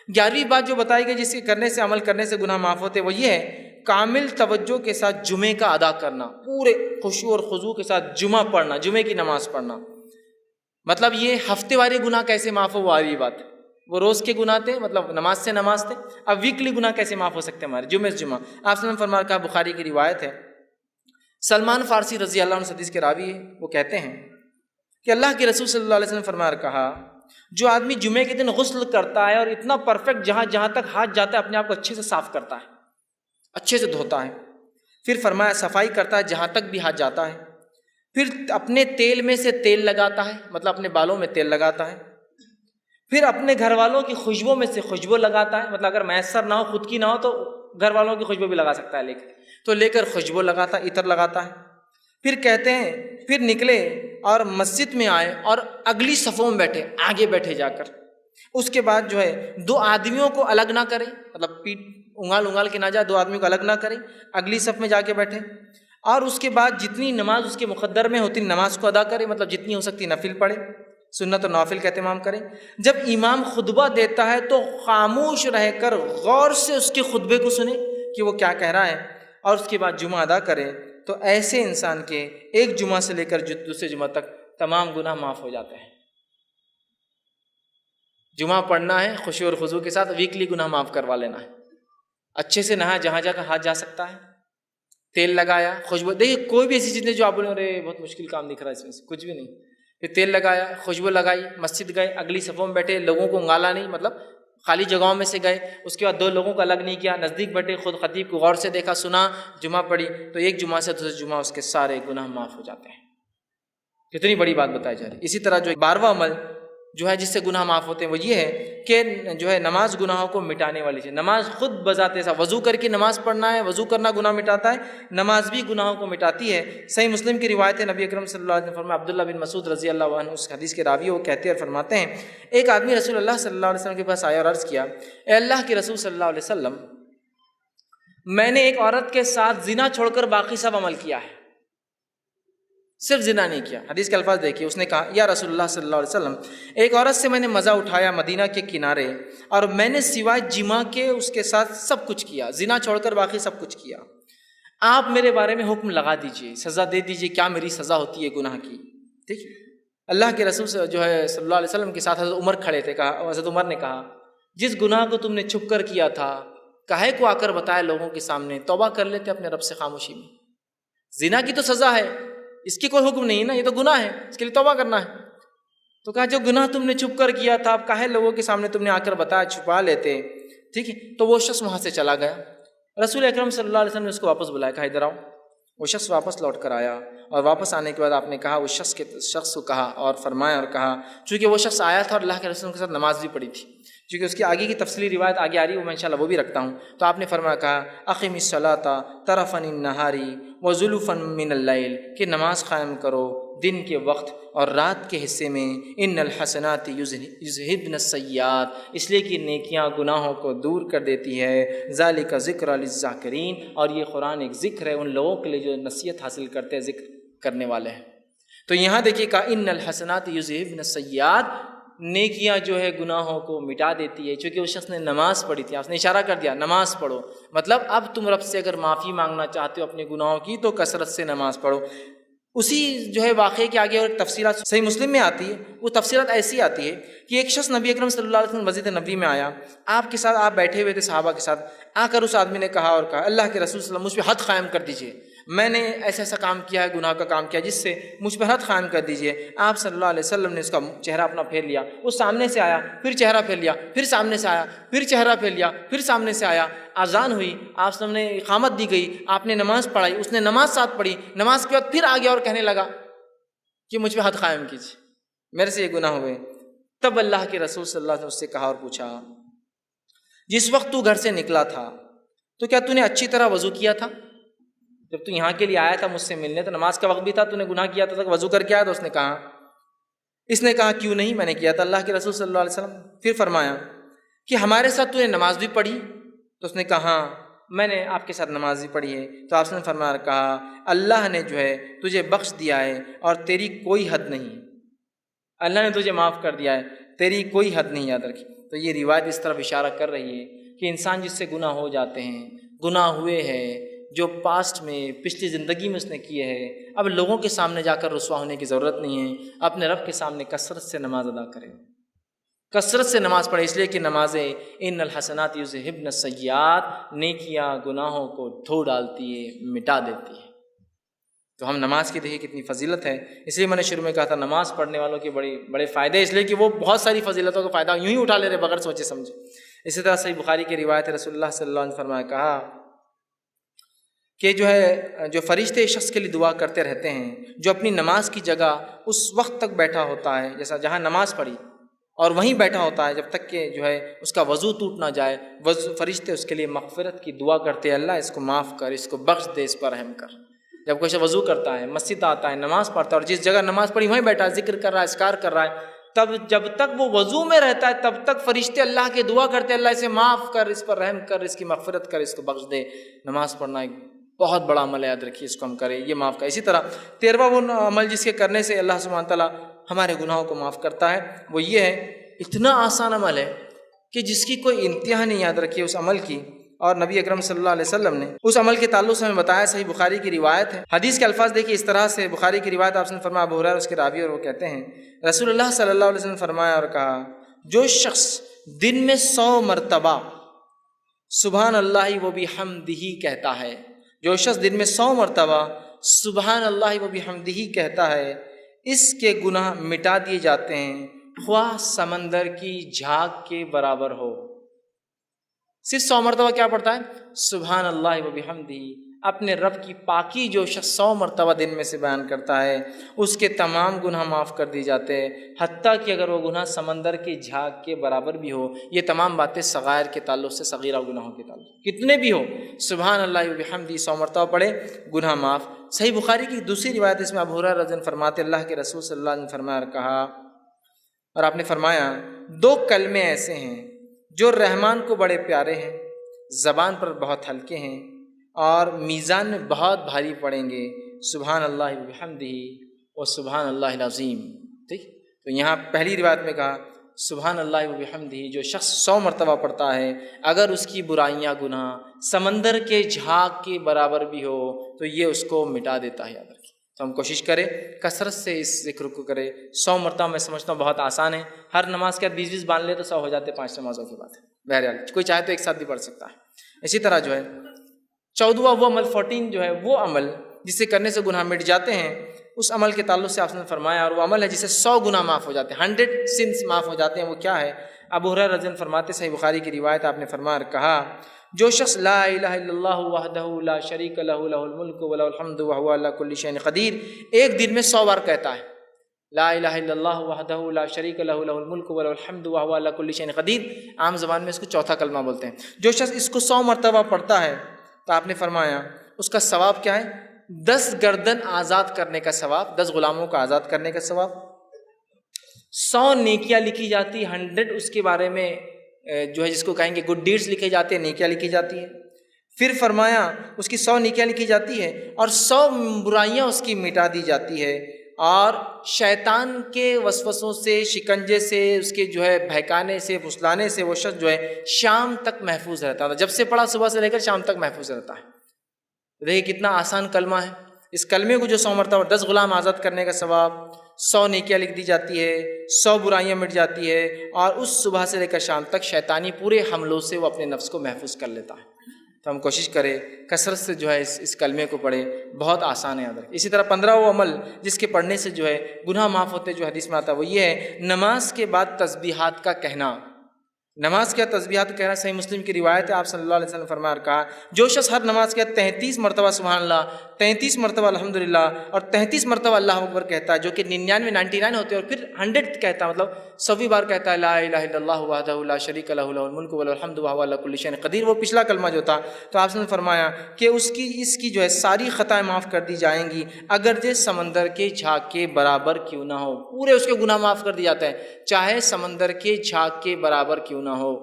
11ویں بات جو بتائی گئی جس کے کرنے سے عمل کرنے سے گناہ معاف ہوتے وہ یہ ہے کامل توجہ کے ساتھ جمعے کا ادا کرنا، پورے خشوع اور خضوع کے ساتھ جمعہ پڑھنا، جمعے کی نماز پڑھنا. مطلب یہ ہفتے والے گناہ کیسے معاف ہو وہ آئی بات ہے. وہ روز کے گناہ تھے، مطلب نماز سے نماز تھے. اب ویکلی گناہ کیسے معاف ہو سکتے ہیں ہمارے جمعے سے جمعہ. آپ صلی اللہ علیہ وسلم فرمایا کہا، بخاری کی روایت ہے، سلمان فارسی رضی اللہ عنہ حدیث کے راوی ہے، وہ کہتے ہیں کہ اللہ کے رسول صلی اللہ علیہ وسلم فرمایا کہا جو آدمی جمعے کے دن غسل کرتا ہے اور اتنا پرفیکٹ جہاں جہاں تک ہاتھ جاتا ہے اپنے آپ کو اچھے سے صاف کرتا ہے، اچھے سے دھوتا ہے، پھر فرمایا صفائی کرتا ہے جہاں تک بھی ہاتھ جاتا ہے، پھر اپنے تیل میں سے تیل لگاتا ہے، مطلب اپنے بالوں میں تیل لگاتا ہے، پھر اپنے گھر والوں کی خوشبو میں سے خوشبو لگاتا ہے، مطلب اگر میسر نہ ہو خود کی نہ ہو تو گھر والوں کی خوشبو بھی لگا سکتا ہے لے کر خوشبو لگاتا ہے، عطر لگاتا ہے. پھر کہتے ہیں پھر نکلے اور مسجد میں آئے اور اگلی صفوں میں بیٹھے، آگے بیٹھے جا کر. اس کے بعد جو ہے 2 آدمیوں کو الگ نہ کرے، مطلب پیٹ انگال کے نہ جائے، 2 آدمیوں کو الگ نہ کرے، اگلی صف میں جا کے بیٹھے، اور اس کے بعد جتنی نماز اس کے مقدر میں ہوتی نماز کو ادا کرے، مطلب جتنی ہو سکتی نفل پڑھے، سنت و نوافل کا اہتمام کرے. جب امام خطبہ دیتا ہے تو خاموش رہ کر غور سے اس کے خطبے کو سنے کہ وہ کیا کہہ رہا ہے، اور اس کے بعد جمعہ ادا کرے. تو ایسے انسان کے ایک جمعہ سے لے کر دوسرے جمعہ تک تمام گناہ معاف ہو جاتے ہیں. جمعہ پڑھنا ہے خشوع اور خضوع کے ساتھ، ویکلی گناہ معاف کروا لینا ہے، اچھے سے نہا جہاں جا کر ہاتھ جا سکتا ہے، تیل لگایا، خوشبو، دیکھیے کوئی بھی ایسی چیز نہیں جو آپ بولیں ارے بہت مشکل کام دکھ رہا ہے اس میں سے، کچھ بھی نہیں. پھر تیل لگایا، خوشبو لگائی، مسجد گئے، اگلی صفوں میں بیٹھے، لوگوں کو انگالا نہیں، مطلب خالی جگہوں میں سے گئے، اس کے بعد 2 لوگوں کو الگ نہیں کیا، نزدیک بیٹھے، خود خطیب کو غور سے دیکھا، سنا، جمعہ پڑھی، تو ایک جمعہ سے دوسرے جمعہ اس کے سارے گناہ معاف ہو جاتے ہیں. کتنی بڑی بات بتائی جا رہی ہے. اسی طرح جو 12واں عمل جو ہے جس سے گناہ معاف ہوتے ہیں وہ یہ ہے کہ جو ہے نماز گناہوں کو مٹانے والی چیز. نماز خود بذات ایسا وضو کر کے نماز پڑھنا ہے، وضو کرنا گناہ مٹاتا ہے، نماز بھی گناہوں کو مٹاتی ہے. صحیح مسلم کی روایت ہے، نبی اکرم صلی اللہ علیہ وسلم فرمایا، عبداللہ بن مسعود رضی اللہ عنہ اس حدیث کے راوی وہ کہتے ہیں اور فرماتے ہیں، ایک آدمی رسول اللہ صلی اللہ علیہ وسلم کے پاس آیا اور عرض کیا، اے اللہ کے رسول صلی اللہ علیہ وسلم، میں نے ایک عورت کے ساتھ زنا چھوڑ کر باقی سب عمل کیا ہے، صرف زنا نہیں کیا. حدیث کے الفاظ دیکھیے، اس نے کہا، یا رسول اللہ صلی اللہ علیہ وسلم، ایک عورت سے میں نے مزہ اٹھایا مدینہ کے کنارے، اور میں نے سوائے جماع کے اس کے ساتھ سب کچھ کیا، زنا چھوڑ کر باقی سب کچھ کیا. آپ میرے بارے میں حکم لگا دیجئے، سزا دے دیجئے، کیا میری سزا ہوتی ہے گناہ کی؟ ٹھیک. اللہ کے رسول جو ہے صلی اللہ علیہ وسلم کے ساتھ حضرت عمر کھڑے تھے. کہا، حضرت عمر نے کہا، جس گناہ کو تم نے چھپ کر کیا تھا کاہے کو آ کر بتایا لوگوں کے سامنے، توبہ کر لیتے اپنے رب سے خاموشی میں. زنا کی تو سزا ہے، اس کی کوئی حکم نہیں ہے نا، یہ تو گناہ ہے، اس کے لیے توبہ کرنا ہے. تو کہا جو گناہ تم نے چھپ کر کیا تھا اب کاہے لوگوں کے سامنے تم نے آ کر بتایا، چھپا لیتے. ٹھیک ہے. تو وہ شخص وہاں سے چلا گیا. رسول اکرم صلی اللہ علیہ وسلم نے اس کو واپس بلایا، کہا ادھر آؤ. وہ شخص واپس لوٹ کر آیا، اور واپس آنے کے بعد آپ نے کہا، اس شخص کو کہا اور فرمایا اور کہا، چونکہ وہ شخص آیا تھا اور اللہ کے رسول کے ساتھ نماز بھی پڑھی تھی، چونکہ اس کی آگے کی تفصیلی روایت آگے آ رہی ہے، وہ میں انشاءاللہ وہ بھی رکھتا ہوں. تو آپ نے فرمایا، کہا اقم الصلاۃ طرفا النہار وزلفا من اللیل، کہ نماز قائم کرو دن کے وقت اور رات کے حصے میں. ان الحسنات یذہبن السیئات، اس لیے کہ نیکیاں گناہوں کو دور کر دیتی ہے. ذالک ذکر للذاکرین، اور یہ قرآن ایک ذکر ہے ان لوگوں کے لیے جو نصیحت حاصل کرتے ہیں، ذکر کرنے والے ہیں. تو یہاں دیکھیے کہا ان الحسنات یذہبن السیئات، نیکیاں جو ہے گناہوں کو مٹا دیتی ہے. چونکہ اس شخص نے نماز پڑھی تھی، آپ نے اشارہ کر دیا نماز پڑھو، مطلب اب تم رب سے اگر معافی مانگنا چاہتے ہو اپنے گناہوں کی تو کثرت سے نماز پڑھو. اسی جو ہے واقعے کے آگے اور تفصیلات صحیح مسلم میں آتی ہے. وہ تفصیلات ایسی آتی ہے کہ ایک شخص نبی اکرم صلی اللہ علیہ وسلم مسجد نبوی میں آیا، آپ کے ساتھ آپ بیٹھے ہوئے تھے صحابہ کے ساتھ. آ کر اس آدمی نے کہا اور کہا، اللہ کے رسول صلی اللہ علیہ وسلم مجھ پہ حد قائم کر دیجئے، میں نے ایسا ایسا کام کیا ہے، گناہ کا کام کیا جس سے مجھ پہ حد قائم کر دیجئے. آپ صلی اللہ علیہ وسلم نے اس کا چہرہ اپنا پھیر لیا، وہ سامنے سے آیا، پھر چہرہ پھیر لیا، پھر سامنے سے آیا، پھر چہرہ پھیر لیا، پھر سامنے سے آیا. اذان ہوئی، آپ صلی اللہ علیہ وسلم نے اقامت دی گئی، آپ نے نماز پڑھائی، اس نے نماز ساتھ پڑھی. نماز کے بعد پھر آ گیا اور کہنے لگا کہ مجھ پہ حد قائم کیجیے، میرے سے یہ گناہ ہوئے. تب اللہ کے رسول صلی اللہ علیہ وسلم اس سے کہا اور پوچھا، جس وقت تو گھر سے نکلا تھا تو کیا تو نے اچھی طرح وضو کیا تھا؟ جب تو یہاں کے لیے آیا تھا مجھ سے ملنے، تو نماز کا وقت بھی تھا، تو نے گناہ کیا تھا، وضو کر کے آیا؟ تو اس نے کہا کیوں نہیں، میں نے کیا تھا اللہ کے رسول صلی اللہ علیہ وسلم. پھر فرمایا کہ ہمارے ساتھ تو نے نماز بھی پڑھی؟ تو اس نے کہا ہاں میں نے آپ کے ساتھ نماز بھی پڑھی ہے. تو آپ نے فرمایا، کہا اللہ نے جو ہے تجھے بخش دیا ہے اور تیری کوئی حد نہیں، اللہ نے تجھے معاف کر دیا ہے، تیری کوئی حد نہیں، یاد رکھی. تو یہ روایت اس طرف اشارہ کر رہی ہے کہ انسان جس سے گناہ ہو جاتے ہیں، گناہ ہوئے ہیں جو پاسٹ میں پچھلی زندگی میں اس نے کیے ہیں، اب لوگوں کے سامنے جا کر رسوا ہونے کی ضرورت نہیں ہے. اپنے رب کے سامنے کثرت سے نماز ادا کریں، کثرت سے نماز پڑھیں، اس لیے کہ نمازیں ان الحسنات یذہبن السیئات، نیکیاں گناہوں کو دھو ڈالتی ہے، مٹا دیتی ہے. تو ہم نماز کی دیکھیے کتنی فضیلت ہے. اس لیے میں نے شروع میں کہا تھا نماز پڑھنے والوں کے بڑے فائدے، اس لیے کہ وہ بہت ساری فضیلتوں کا فائدہ یوں ہی اٹھا لے رہے بغیر سوچے سمجھے. اسی طرح صحیح بخاری کی روایت ہے، رسول اللہ صلی اللہ علیہ وسلم فرمایا، کہا کہ جو فرشتے اس شخص کے لیے دعا کرتے رہتے ہیں جو اپنی نماز کی جگہ اس وقت تک بیٹھا ہوتا ہے، جیسا جہاں نماز پڑھی اور وہیں بیٹھا ہوتا ہے جب تک کہ جو ہے اس کا وضو ٹوٹ نہ جائے. فرشتے اس کے لیے مغفرت کی دعا کرتے ہیں، اللہ اس کو معاف کر، اس کو بخش دے، اس پر رحم کر. جب کوئی وضو کرتا ہے، مسجد آتا ہے، نماز پڑھتا ہے اور جس جگہ نماز پڑھی وہیں بیٹھا ہے، ذکر کر رہا ہے، اذکار کر رہا ہے، تب جب تک وہ وضو میں رہتا ہے تب تک فرشتے اللہ کے دعا کرتے ہیں، اللہ اسے معاف کر، اس پر رحم کر، اس کی مغفرت کر، اس کو بخش دے. نماز پڑھنا ایک بہت بڑا عمل ہے، یاد رکھیے اس کو ہم کریں، یہ معاف کر. اسی طرح 13واں وہ عمل جس کے کرنے سے اللہ سبحانہ تعالیٰ ہمارے گناہوں کو معاف کرتا ہے، وہ یہ ہے، اتنا آسان عمل ہے کہ جس کی کوئی انتہا نہیں، یاد رکھیے اس عمل کی. اور نبی اکرم صلی اللہ علیہ وسلم نے اس عمل کے تعلق سے ہمیں بتایا، صحیح بخاری کی روایت ہے. حدیث کے الفاظ دیکھیے اس طرح سے، بخاری کی روایت آپ نے فرمایا، ابو ہریرہ اس کے راوی اور وہ کہتے ہیں رسول اللہ صلی اللہ علیہ وسلم فرمایا اور کہا، جو شخص دن میں 100 مرتبہ سبحان اللہ و بحمدہ کہتا ہے، جو شخص دن میں 100 مرتبہ سبحان اللہ و بحمدہ کہتا ہے، اس کے گناہ مٹا دیے جاتے ہیں، خواہ سمندر کی جھاگ کے برابر ہو. صرف 100 مرتبہ کیا پڑھتا ہے؟ سبحان اللہ و بحمدہ. اپنے رب کی پاکی جو شخص 100 مرتبہ دن میں سے بیان کرتا ہے اس کے تمام گناہ معاف کر دی جاتے ہیں، حتیٰ کہ اگر وہ گناہ سمندر کی جھاگ کے برابر بھی ہو۔ یہ تمام باتیں صغائر کے تعلق سے، صغیرہ گناہوں کے تعلق کتنے بھی ہو، سبحان اللہ و بحمدہ 100 مرتبہ پڑھے، گناہ معاف۔ صحیح بخاری کی دوسری روایت اس میں ابو ہریرہ رضی اللہ عنہ فرماتے اللہ کے رسول صلی اللہ علیہ وسلم فرمایا اور کہا، اور آپ نے فرمایا 2 کلمے ایسے ہیں جو رحمان کو بڑے پیارے ہیں، زبان پر بہت ہلکے ہیں اور میزان میں بہت بھاری پڑیں گے، سبحان اللہ و بحمدہ و سبحان اللہ العظیم۔ ٹھیک، تو یہاں پہلی روایت میں کہا سبحان اللہ و بحمدہ، جو شخص 100 مرتبہ پڑھتا ہے اگر اس کی برائیاں گناہ سمندر کے جھاگ کے برابر بھی ہو تو یہ اس کو مٹا دیتا ہے، یاد رکھیں۔ تو ہم کوشش کریں کثرت سے اس ذکر کو کریں۔ 100 مرتبہ میں سمجھتا ہوں بہت آسان ہے، ہر نماز کے بعد 20 باندھ لے تو 100 ہو جاتے، 5 نمازوں کے بعد۔ بہرحال کوئی چاہے تو ایک ساتھ بھی پڑھ سکتا ہے۔ اسی طرح جو ہے 14واں وہ عمل 14 جو ہے وہ عمل جسے کرنے سے گناہ مٹ جاتے ہیں، اس عمل کے تعلق سے آپ نے فرمایا، اور وہ عمل ہے جسے 100 گناہ معاف ہو جاتے ہیں، 100 سنس معاف ہو جاتے ہیں۔ وہ کیا ہے؟ ابو ہریرہ رضی اللہ عنہ فرماتے، صحیح بخاری کی روایت، آپ نے فرمایا اور کہا، جو شخص لا الہ الا اللہ وحدہ لا شریک لہ لہ الملک ولہ الحمد وہو علی کل شیء قدیر، ایک دن میں 100 بار کہتا ہے لا الہ الا اللہ وحدہ لا شریک لہ لہ الملک ولہ الحمد وہو علی کل شیء قدیر، عام زبان میں اس کو چوتھا کلمہ بولتے ہیں۔ جو شخص اس کو 100 مرتبہ پڑھتا ہے تو آپ نے فرمایا اس کا ثواب کیا ہے؟ 10 گردن آزاد کرنے کا ثواب، 10 غلاموں کو آزاد کرنے کا ثواب، 100 نیکیاں لکھی جاتی، 100 اس کے بارے میں جو ہے جس کو کہیں گے گڈ ڈیڈز لکھے جاتے ہیں، نیکیاں لکھی جاتی ہیں۔ پھر فرمایا اس کی 100 نیکیاں لکھی جاتی ہے اور 100 برائیاں اس کی مٹا دی جاتی ہے، اور شیطان کے وسوسوں سے، شکنجے سے، اس کے جو ہے بہکانے سے، پھسلانے سے وہ شخص جو ہے شام تک محفوظ رہتا ہے۔ جب سے پڑھا صبح سے لے کر شام تک محفوظ رہتا ہے۔ دیکھیے کتنا آسان کلمہ ہے، اس کلمے کو جو 100 مرتبہ 10 غلام آزاد کرنے کا ثواب، 100 نیکیاں لکھ دی جاتی ہے، 100 برائیاں مٹ جاتی ہے، اور اس صبح سے لے کر شام تک شیطانی پورے حملوں سے وہ اپنے نفس کو محفوظ کر لیتا ہے۔ تو ہم کوشش کریں کثرت سے جو ہے اس کلمے کو پڑھیں، بہت آسان ہے یاد رکھیں۔ اسی طرح 15واں عمل جس کے پڑھنے سے جو ہے گناہ معاف ہوتے جو حدیث میں آتا ہے وہ یہ ہے نماز کے بعد تسبیحات کا کہنا۔ نماز کے بعد تسبیحات کہنا صحیح مسلم کی روایت ہے، آپ صلی اللہ علیہ وسلم فرمایا اور کہا، جو شخص ہر نماز کے بعد 33 مرتبہ سبحان اللہ، 33 مرتبہ الحمدللہ اور 33 مرتبہ اللہ اکبر کہتا ہے، جو کہ 99 ہوتے ہیں، اور پھر 100 کہتا ہے، مطلب 100ویں بار کہتا ہے لا الہ الا اللہ وحدہ لا شریک لہ لہ الملک ولہ الحمد وہو علی کل شیء قدیر، وہ پچھلا کلمہ جو تھا، تو آپ نے فرمایا کہ اس کی جو ہے ساری خطائیں معاف کر دی جائیں گی، اگرچہ سمندر کے جھاگ کے برابر کیوں نہ ہو، پورے اس کے گناہ معاف کر دی جاتے ہیں، چاہے سمندر کے جھاگ کے برابر کیوں نہ ہو۔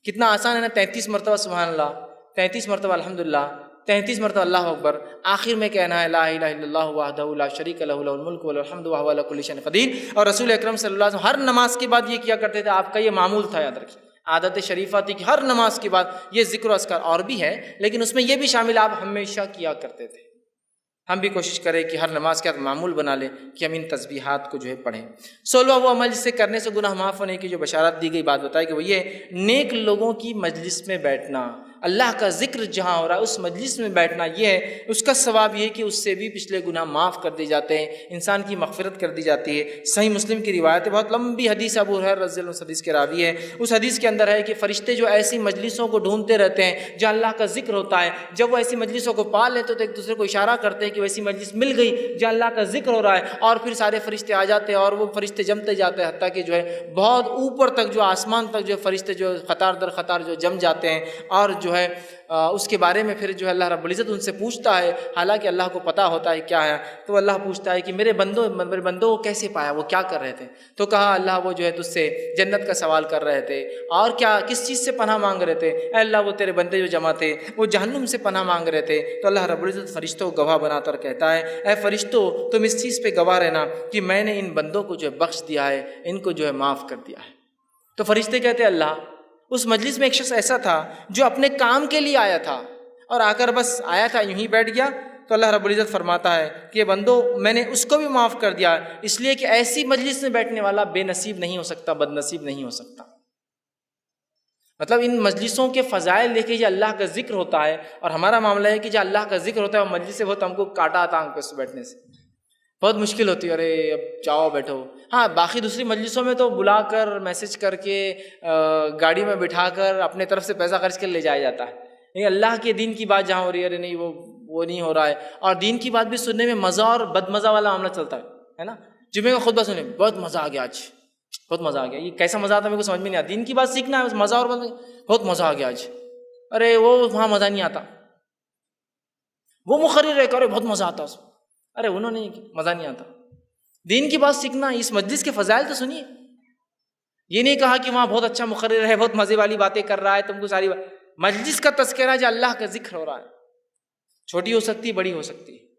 کتنا آسان ہے نا، 33 مرتبہ سبحان اللہ، 33 مرتبہ الحمدللہ، 33 مرتبہ اللہ اکبر، آخر میں کہنا ہے لا الہ الا اللہ وحدہ لا شریک لہ لہ الملک ولہ الحمد وہو علی کل شیء قدیر۔ اور رسول اکرم صلی اللہ علیہ وسلم ہر نماز کے بعد یہ کیا کرتے تھے، آپ کا یہ معمول تھا، یاد رکھیے، عادت شریفہ تھی کہ ہر نماز کے بعد یہ ذکر و اذکار، اور بھی ہے لیکن اس میں یہ بھی شامل آپ ہمیشہ کیا کرتے تھے۔ ہم بھی کوشش کریں کہ ہر نماز کے بعد معمول بنا لیں کہ ہم ان تسبیحات کو جو ہے پڑھیں۔ 16واں وہ عمل جس سے کرنے سے گناہ معاف ہونے کی جو بشارت دی گئی، بات بتائی کہ وہ یہ نیک لوگوں کی مجلس میں بیٹھنا، اللہ کا ذکر جہاں ہو رہا ہے اس مجلس میں بیٹھنا، یہ ہے اس کا ثواب یہ کہ اس سے بھی پچھلے گناہ معاف کر دی جاتے ہیں، انسان کی مغفرت کر دی جاتی ہے۔ صحیح مسلم کی روایت ہے، بہت لمبی حدیث، ابو ہریرہ رضی اللہ عنہ حدیث کے راوی ہے، اس حدیث کے اندر ہے کہ فرشتے جو ایسی مجلسوں کو ڈھونڈتے رہتے ہیں جہاں اللہ کا ذکر ہوتا ہے، جب وہ ایسی مجلسوں کو پا لیتے تو ایک دوسرے کو اشارہ کرتے ہیں کہ ویسی مجلس مل گئی جہاں اللہ کا ذکر ہو رہا ہے، اور پھر سارے فرشتے آ جاتے ہیں اور وہ فرشتے جمتے جاتے ہیں، حتیٰ کہ جو ہے بہت اوپر تک جو آسمان تک جو فرشتے جو قطار در قطار جو جم جاتے ہیں، اور جو ہے اس کے بارے میں پھر جو ہے اللہ رب العزت ان سے پوچھتا ہے، حالانکہ اللہ کو پتہ ہوتا ہے کیا ہے، تو اللہ پوچھتا ہے کہ میرے بندوں کو کیسے پایا، وہ کیا کر رہے تھے؟ تو کہا اللہ وہ جو ہے تجھ سے جنت کا سوال کر رہے تھے، اور کیا کس چیز سے پناہ مانگ رہے تھے؟ اے اللہ وہ تیرے بندے جو جمع تھے وہ جہنم سے پناہ مانگ رہے تھے۔ تو اللہ رب العزت فرشتوں کو گواہ بنا کر کہتا ہے، اے فرشتوں تم اس چیز پہ گواہ رہنا کہ میں نے ان بندوں کو جو ہے بخش دیا ہے، ان کو جو ہے معاف کر دیا ہے۔ تو فرشتے کہتے ہیں اللہ، اس مجلس میں ایک شخص ایسا تھا جو اپنے کام کے لیے آیا تھا اور آ کر بس آیا تھا یوں ہی بیٹھ گیا، تو اللہ رب العزت فرماتا ہے کہ یہ بندو میں نے اس کو بھی معاف کر دیا، اس لیے کہ ایسی مجلس میں بیٹھنے والا بے نصیب نہیں ہو سکتا، بد نصیب نہیں ہو سکتا۔ مطلب ان مجلسوں کے فضائل دیکھیں، یہ اللہ کا ذکر ہوتا ہے، اور ہمارا معاملہ ہے کہ جو اللہ کا ذکر ہوتا ہے وہ مجلس سے بہت ہم کو کاٹا آتا آنکھ پہ بیٹھنے سے، بہت مشکل ہوتی ہے، ارے اب جاؤ بیٹھو۔ ہاں باقی دوسری مجلسوں میں تو بلا کر میسج کر کے گاڑی میں بٹھا کر اپنے طرف سے پیسہ خرچ کر لے جایا جاتا ہے، نہیں اللہ کے دین کی بات جہاں ہو رہی ہے، ارے نہیں وہ وہ نہیں ہو رہا ہے. اور دین کی بات بھی سننے میں مزہ اور بد مزہ والا معاملہ چلتا ہے نا. جمعے کا خطبہ سنیں, بہت مزہ آ گیا آج, بہت مزہ آ گیا. یہ کیسا مزہ آتا ہے میرے کو سمجھ میں نہیں آتا. دین کی بات سیکھنا ہے, مزہ اور بہت مزہ آ گیا آج. ارے وہ وہاں مزہ نہیں آتا. وہ مقرر ہے کہ ارے بہت مزہ آتا, ارے انہوں نے مزہ نہیں آتا. دین کی بات سیکھنا, اس مجلس کے فضائل تو سنیے. یہ نہیں کہا کہ وہاں بہت اچھا مقرر ہے, بہت مزے والی باتیں کر رہا ہے, تم کو ساری مجلس کا تذکرہ جو اللہ کا ذکر ہو رہا ہے, چھوٹی ہو سکتی ہے بڑی ہو سکتی ہے.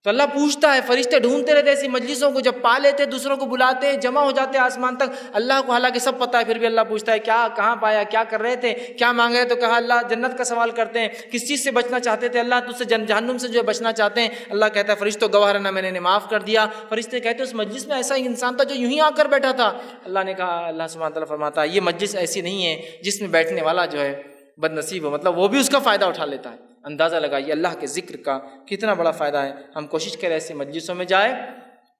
تو اللہ پوچھتا ہے, فرشتے ڈھونڈتے رہتے ایسی مجلسوں کو, جب پا لیتے دوسروں کو بلاتے, جمع ہو جاتے آسمان تک. اللہ کو حالانکہ سب پتہ ہے, پھر بھی اللہ پوچھتا ہے کیا, کہاں پایا, کیا کر رہے تھے, کیا مانگ رہے. تو کہا اللہ جنت کا سوال کرتے ہیں, کس چیز سے بچنا چاہتے تھے, اللہ تجھ سے جہنم سے جو ہے بچنا چاہتے ہیں. اللہ کہتا ہے فرشتوں گواہ رہنا, میں نے معاف کر دیا. فرشتے کہتے ہیں اس مجلس میں ایسا انسان تھا جو یوں ہی آ کر بیٹھا تھا. اللہ نے کہا, اللہ سبحانہ وتعالیٰ فرماتا ہے یہ مجلس ایسی نہیں ہے جس میں بیٹھنے والا جو ہے بد نصیب ہو, مطلب وہ بھی اس کا فائدہ اٹھا لیتا ہے. اندازہ لگائیے اللہ کے ذکر کا کتنا بڑا فائدہ ہے. ہم کوشش کریں ایسی مجلسوں میں جائیں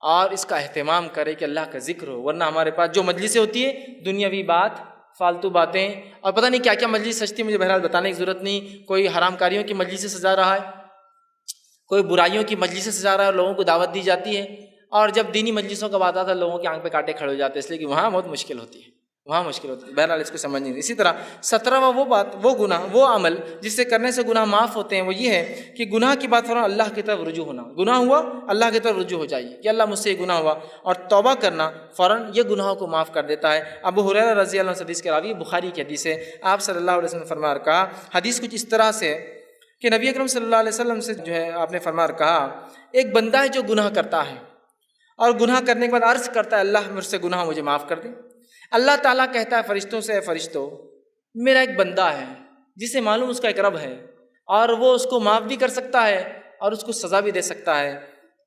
اور اس کا اہتمام کریں کہ اللہ کا ذکر ہو. ورنہ ہمارے پاس جو مجلسیں ہوتی ہے دنیاوی بات, فالتو باتیں, اور پتہ نہیں کیا کیا مجلس سجتی, مجھے بہرحال بتانے کی ضرورت نہیں. کوئی حرام کاریوں کی مجلسیں سجا رہا ہے, کوئی برائیوں کی مجلسیں سجا رہا ہے, اور لوگوں کو دعوت دی جاتی ہے. اور جب دینی مجلسوں کا بات آتا ہے لوگوں کی آنکھ پہ کانٹے کھڑے ہو جاتے ہیں, اس لیے کہ وہاں بہت مشکل ہوتی ہے, وہاں مشکل ہوتی ہے. بہرحال اس کو سمجھ نہیں. اسی طرح 17واں وہ بات, وہ گناہ, وہ عمل جس سے کرنے سے گناہ معاف ہوتے ہیں, وہ یہ ہے کہ گناہ کی بات فوراً اللہ کی طرف رجوع ہونا. گناہ ہوا, اللہ کی طرف رجوع ہو جائیے کہ اللہ مجھ سے یہ گناہ ہوا, اور توبہ کرنا فوراً یہ گناہوں کو معاف کر دیتا ہے. ابو ہریرہ رضی اللہ عنہ حدیث کے راوی, بخاری کی حدیث ہے, آپ صلی اللہ علیہ وسلم نے فرمایا کہا, حدیث کچھ اس طرح سے کہ نبی اکرم صلی اللہ علیہ وسلم سے جو ہے آپ نے فرمایا کہا, ایک بندہ ہے جو گناہ کرتا ہے اور گناہ کرنے کے بعد عرض کرتا ہے اللہ مجھ سے گناہ مجھے معاف کر دے. اللہ تعالیٰ کہتا ہے فرشتوں سے, اے فرشتوں میرا ایک بندہ ہے جسے معلوم اس کا ایک رب ہے, اور وہ اس کو معاف بھی کر سکتا ہے اور اس کو سزا بھی دے سکتا ہے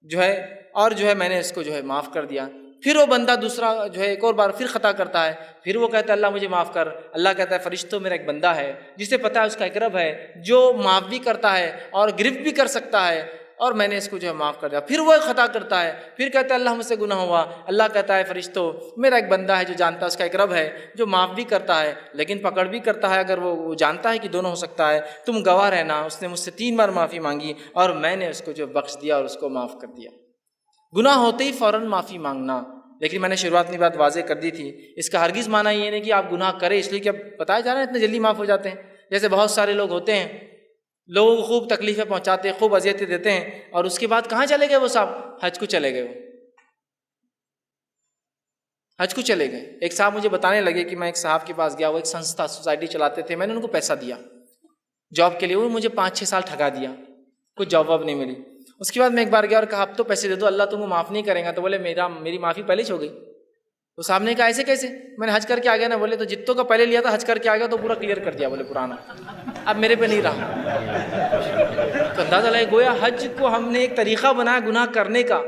جو ہے, اور جو ہے میں نے اس کو جو ہے معاف کر دیا. پھر وہ بندہ دوسرا جو ہے ایک اور بار پھر خطا کرتا ہے, پھر وہ کہتا ہے اللہ مجھے معاف کر. اللہ کہتا ہے فرشتوں میرا ایک بندہ ہے جسے پتہ ہے اس کا ایک رب ہے جو معاف بھی کرتا ہے اور گرفت بھی کر سکتا ہے, اور میں نے اس کو جو ہے معاف کر دیا. پھر وہ خطا کرتا ہے, پھر کہتا ہے اللہ مجھ سے گناہ ہوا. اللہ کہتا ہے فرشتوں میرا ایک بندہ ہے جو جانتا ہے اس کا ایک رب ہے جو معاف بھی کرتا ہے لیکن پکڑ بھی کرتا ہے اگر وہ جانتا ہے کہ دونوں ہو سکتا ہے. تم گواہ رہنا, اس نے مجھ سے 3 بار معافی مانگی اور میں نے اس کو جو بخش دیا اور اس کو معاف کر دیا. گناہ ہوتے ہی فوراً معافی مانگنا. لیکن میں نے شروعات میں بات واضح کر دی تھی, اس کا ہرگز معنی یہ نہیں کہ آپ گناہ کریں اس لیے کہ اب بتایا جا رہا ہے اتنے جلدی معاف ہو جاتے ہیں. جیسے بہت سارے لوگ ہوتے ہیں, لوگوں کو خوب تکلیفیں پہنچاتے ہیں, خوب اذیتیں دیتے ہیں, اور اس کے بعد کہاں چلے گئے وہ صاحب, حج کو چلے گئے, وہ حج کو چلے گئے. ایک صاحب مجھے بتانے لگے کہ میں ایک صاحب کے پاس گیا, وہ ایک سنستھا سوسائٹی چلاتے تھے, میں نے ان کو پیسہ دیا جاب کے لیے, وہ مجھے 5-6 سال ٹھگا دیا, کوئی جاب واب نہیں ملی. اس کے بعد میں ایک بار گیا اور کہا اب تو پیسے دے دو, اللہ تم کو معاف نہیں کرے گا. تو بولے میری معافی پہلے ہی ہو گئی. تو صاحب نے کہا ایسے کیسے, میں نے حج کر کے آ گیا نا. بولے تو جتوں کا پہلے لیا تھا حج کر کے آ گیا تو پورا کلیئر کر دیا, بولے پرانا اب میرے پہ نہیں رہا. تو اندازہ لگے گویا حج کو ہم نے ایک طریقہ بنایا گناہ کرنے کا.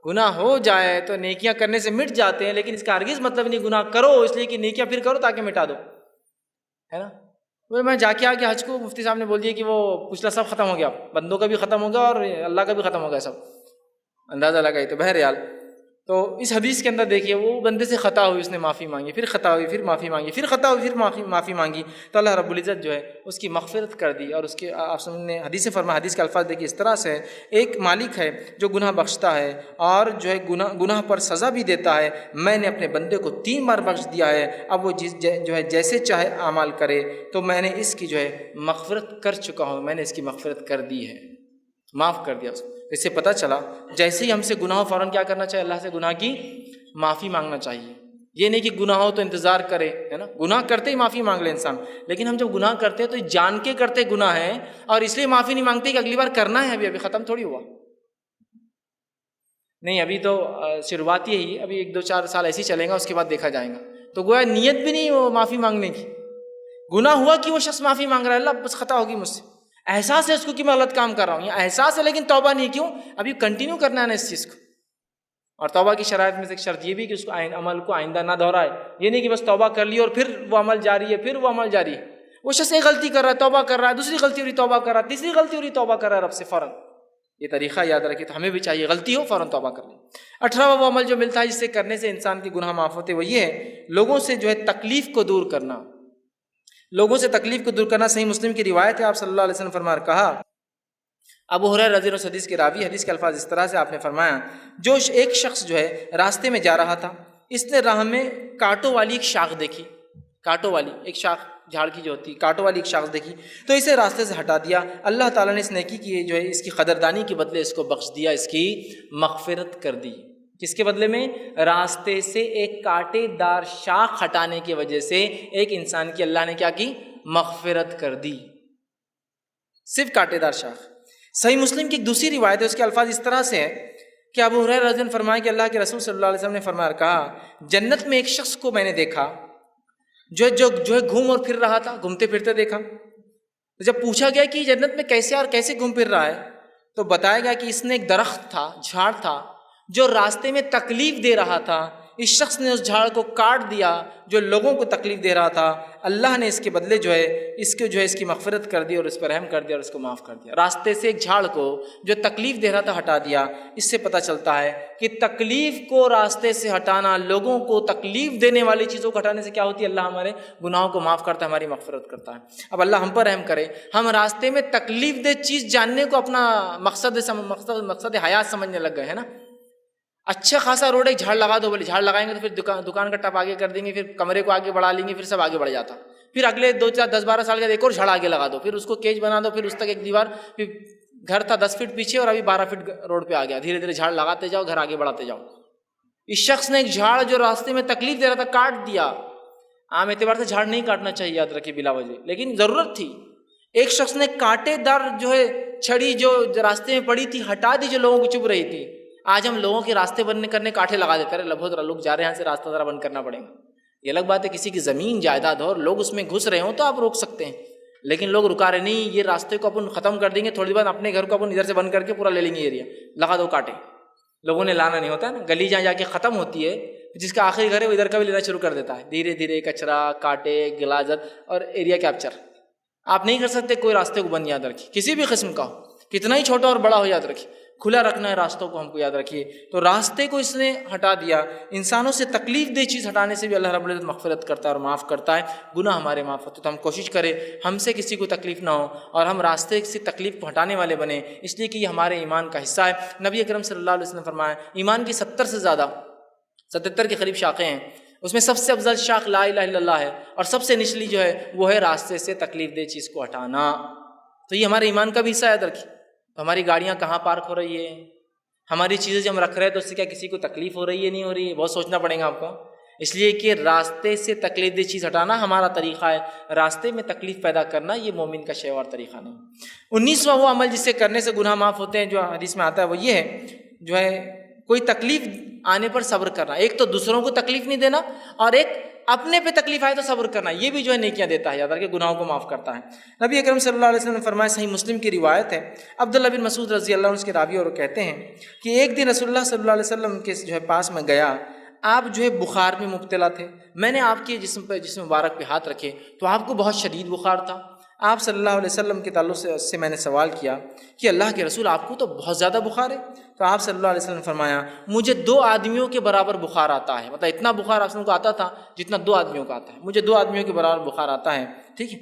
گناہ ہو جائے تو نیکیاں کرنے سے مٹ جاتے ہیں, لیکن اس کا ہرگز مطلب نہیں گناہ کرو اس لیے کہ نیکیاں پھر کرو تاکہ مٹا دو, ہے نا. میں جا کے آ کے حج کو مفتی صاحب نے بول دیا کہ وہ پچھلا سب ختم ہو گیا, بندوں کا بھی ختم ہو گیا اور اللہ کا بھی ختم ہو گیا سب. اندازہ لگائی. تو بہرحال تو اس حدیث کے اندر دیکھیے, وہ بندے سے خطا ہوئی, اس نے معافی مانگی, پھر خطا ہوئی, پھر معافی مانگی, پھر خطا ہوئی, پھر معافی مانگی, تو اللہ رب العزت جو ہے اس کی مغفرت کر دی. اور اس کے آپ نے حدیث فرمایا, حدیث کے الفاظ دیکھیے اس طرح سے, ایک مالک ہے جو گناہ بخشتا ہے اور جو ہے گناہ پر سزا بھی دیتا ہے. میں نے اپنے بندے کو 3 بار بخش دیا ہے, اب وہ جو ہے جیسے چاہے اعمال کرے, تو میں نے اس کی جو ہے مغفرت کر چکا ہوں, میں نے اس کی مغفرت کر دی ہے, معاف کر دیا اس کو. اس سے پتہ چلا جیسے ہی ہم سے گناہ ہو فوراً کیا کرنا چاہیے, اللہ سے گناہ کی معافی مانگنا چاہیے. یہ نہیں کہ گناہ ہو تو انتظار کرے, ہے نا, گناہ کرتے ہی معافی مانگ لے انسان. لیکن ہم جب گناہ کرتے ہیں تو جان کے کرتے گناہ ہے اور اس لیے معافی نہیں مانگتے کہ اگلی بار کرنا ہے, ابھی ختم تھوڑی ہوا. نہیں, ابھی تو شروعات ہی ہے, ابھی 1-2-4 سال ایسے ہی چلیں گا, اس کے بعد دیکھا جائے گا. تو گویا نیت بھی نہیں وہ معافی مانگنے کی. گناہ ہوا کہ وہ شخص معافی مانگ رہا ہے, اللہ بس خطا ہوگی مجھ سے, احساس ہے اس کو کہ میں غلط کام کر رہا ہوں, یہ احساس ہے لیکن توبہ نہیں. کیوں, ابھی کنٹینیو کرنا ہے نا اس چیز کو. اور توبہ کی شرائط میں سے ایک شرط یہ بھی کہ اس کو عمل کو آئندہ نہ دہرائے. یہ نہیں کہ بس توبہ کر لی اور پھر وہ عمل جاری ہے, پھر وہ عمل جاری ہے. وہ شخص ایک غلطی کر رہا ہے, توبہ کر رہا ہے, دوسری غلطی ہو رہی, توبہ کر رہا ہے, تیسری غلطی ہو رہی, توبہ کر رہا ہے رب سے فوراً. یہ طریقہ یاد رکھیے. تو ہمیں بھی چاہیے غلطی ہو فوراً توبہ کر لیں. 18واں وہ عمل جو ملتا ہے جس سے کرنے سے انسان کی گناہ معاف ہوتے, وہ یہ ہے لوگوں سے جو ہے تکلیف کو دور کرنا. لوگوں سے تکلیف کو دور کرنا. صحیح مسلم کی روایت ہے, آپ صلی اللہ علیہ وسلم فرمایا کہا ابو ہریرہ رضی اللہ عنہ حدیث کے راوی، حدیث کے الفاظ اس طرح سے آپ نے فرمایا، جو ایک شخص جو ہے راستے میں جا رہا تھا، اس نے راہ میں کانٹوں والی ایک شاخ دیکھی، کانٹوں والی ایک شاخ جھاڑ کی جو ہوتی، کانٹوں والی ایک شاخ دیکھی تو اسے راستے سے ہٹا دیا۔ اللہ تعالیٰ نے اس نیکی کی جو ہے اس کی قدردانی کے بدلے اس کو بخش دیا، اس کی مغفرت کر دی۔ کس کے بدلے میں؟ راستے سے ایک کانٹے دار شاخ ہٹانے کی وجہ سے ایک انسان کی اللہ نے کیا کی؟ مغفرت کر دی، صرف کانٹے دار شاخ۔ صحیح مسلم کی ایک دوسری روایت ہے، اس کے الفاظ اس طرح سے ہے کہ ابو ہریرہ رضی اللہ عنہ فرمایا کہ اللہ کے رسول صلی اللہ علیہ وسلم نے فرمایا کہا، جنت میں ایک شخص کو میں نے دیکھا جو ہے گھوم اور پھر رہا تھا، گھومتے پھرتے دیکھا۔ جب پوچھا گیا کہ جنت میں کیسے اور کیسے گھوم پھر رہا ہے تو بتایا گیا کہ اس نے ایک درخت تھا، جھاڑ تھا جو راستے میں تکلیف دے رہا تھا، اس شخص نے اس جھاڑ کو کاٹ دیا جو لوگوں کو تکلیف دے رہا تھا، اللہ نے اس کے بدلے جو ہے اس کی مغفرت کر دی اور اس پر رحم کر دیا اور اس کو معاف کر دیا۔ راستے سے ایک جھاڑ کو جو تکلیف دے رہا تھا ہٹا دیا۔ اس سے پتہ چلتا ہے کہ تکلیف کو راستے سے ہٹانا، لوگوں کو تکلیف دینے والی چیزوں کو ہٹانے سے کیا ہوتی ہے؟ اللہ ہمارے گناہوں کو معاف کرتا ہے، ہماری مغفرت کرتا ہے۔ اب اللہ ہم پر رحم کرے، ہم راستے میں تکلیف دہ چیز جاننے کو اپنا مقصد حیات سمجھنے لگ گئے ہیں نا۔ اچھا خاصا روڈ ہے، جھاڑ لگا دو، بولے جھاڑ لگائیں گے تو پھر دکان کا ٹپ آگے کر دیں گے، پھر کمرے کو آگے بڑھا لیں گے، پھر سب آگے بڑھ جاتا۔ پھر اگلے 2 4 10 12 سال کے بعد ایک اور جھاڑ آگے لگا دو، پھر اس کو کیج بنا دو، پھر اس تک ایک دیوار، پھر گھر تھا 10 فٹ پیچھے اور ابھی 12 فٹ روڈ پہ آ گیا، دھیرے دھیرے جھاڑ لگاتے جاؤ، گھر آگے بڑھاتے جاؤ۔ اس شخص نے ایک جھاڑ جو راستے میں تکلیف دے رہا تھا کاٹ دیا۔ عام اعتبار سے جھاڑ نہیں کاٹنا چاہیے، یاد رکھیے، بلا وجہ، لیکن ضرورت تھی۔ ایک شخص نے کانٹے دار جو ہے چھڑی جو راستے میں پڑی تھی ہٹا دی، جو لوگوں کو چبھ رہی تھی۔ آج ہم لوگوں کے راستے بند کرنے کانٹے لگا دیتے ہیں، لبھو ذرا لوگ جا رہے ہیں، یہاں سے راستہ ذرا بند کرنا پڑے گا۔ یہ الگ بات ہے کسی کی زمین جائیداد ہو اور لوگ اس میں گھس رہے ہوں تو آپ روک سکتے ہیں، لیکن لوگ رکا رہے نہیں، یہ راستے کو اپن ختم کر دیں گے، تھوڑی دیر بعد اپنے گھر کو اپن ادھر سے بند کر کے پورا لے لیں گے ایریا، لگا دو کانٹے۔ لوگوں نے لانا نہیں ہوتا ہے نا، گلی جہاں جا کے ختم ہوتی ہے، جس کا آخری گھر ہے وہ ادھر کا بھی لینا شروع کر دیتا ہے، دھیرے دھیرے کچرا، کانٹے، غلاظت اور ایریا کیپچر۔ آپ نہیں کر سکتے کوئی راستے کو بند، یاد رکھیے، کسی بھی قسم کا ہو، کتنا ہی چھوٹا اور بڑا ہو، یاد رکھیے کھلا رکھنا ہے راستوں کو، ہم کو یاد رکھیے۔ تو راستے کو اس نے ہٹا دیا۔ انسانوں سے تکلیف دہ چیز ہٹانے سے بھی اللہ رب العزت مغفرت کرتا ہے اور معاف کرتا ہے، گناہ ہمارے معاف ہوتے۔ تو ہم کوشش کریں ہم سے کسی کو تکلیف نہ ہو اور ہم راستے سے تکلیف کو ہٹانے والے بنیں، اس لیے کہ یہ ہمارے ایمان کا حصہ ہے۔ نبی اکرم صلی اللہ علیہ وسلم نے فرمایا ایمان کی 70 سے زیادہ 77 کے قریب شاخیں ہیں، اس میں سب سے افضل شاخ لا الہ الا اللہ ہے، اور سب سے نچلی جو ہے وہ ہے راستے سے تکلیف دہ چیز کو ہٹانا۔ تو یہ ہمارے ایمان کا بھی حصہ یاد رکھیے۔ تو ہماری گاڑیاں کہاں پارک ہو رہی ہے، ہماری چیزیں جو ہم رکھ رہے ہیں تو اس سے کیا کسی کو تکلیف ہو رہی ہے نہیں ہو رہی ہے، بہت سوچنا پڑے گا آپ کو، اس لیے کہ راستے سے تکلیف دہ چیز ہٹانا ہمارا طریقہ ہے، راستے میں تکلیف پیدا کرنا یہ مومن کا شیوار طریقہ نہیں۔ 19واں وہ عمل جس سے کرنے سے گناہ معاف ہوتے ہیں جو حدیث میں آتا ہے وہ یہ ہے، جو ہے کوئی تکلیف آنے پر صبر کرنا۔ ایک تو دوسروں کو تکلیف نہیں دینا، اور ایک اپنے پہ تکلیف آئے تو صبر کرنا، یہ بھی جو ہے نیکیاں دیتا ہے، یاد رکھیں گناہوں کو معاف کرتا ہے۔ نبی اکرم صلی اللہ علیہ وسلم نے فرمایا، صحیح مسلم کی روایت ہے، عبداللہ بن مسعود رضی اللہ عنہ اس کے راوی اور کہتے ہیں کہ ایک دن رسول اللہ صلی اللہ علیہ وسلم کے جو ہے پاس میں گیا، آپ جو ہے بخار میں مبتلا تھے، میں نے آپ کے جسم مبارک پہ ہاتھ رکھے تو آپ کو بہت شدید بخار تھا۔ آپ صلی اللہ علیہ وسلم کے تعلق سے میں نے سوال کیا کہ اللہ کے رسول آپ کو تو بہت زیادہ بخار ہے، تو آپ صلی اللہ علیہ وسلم نے فرمایا مجھے 2 آدمیوں کے برابر بخار آتا ہے، مطلب اتنا بخار آپ کو آتا تھا جتنا 2 آدمیوں کا آتا ہے، مجھے 2 آدمیوں کے برابر بخار آتا ہے، ٹھیک ہے۔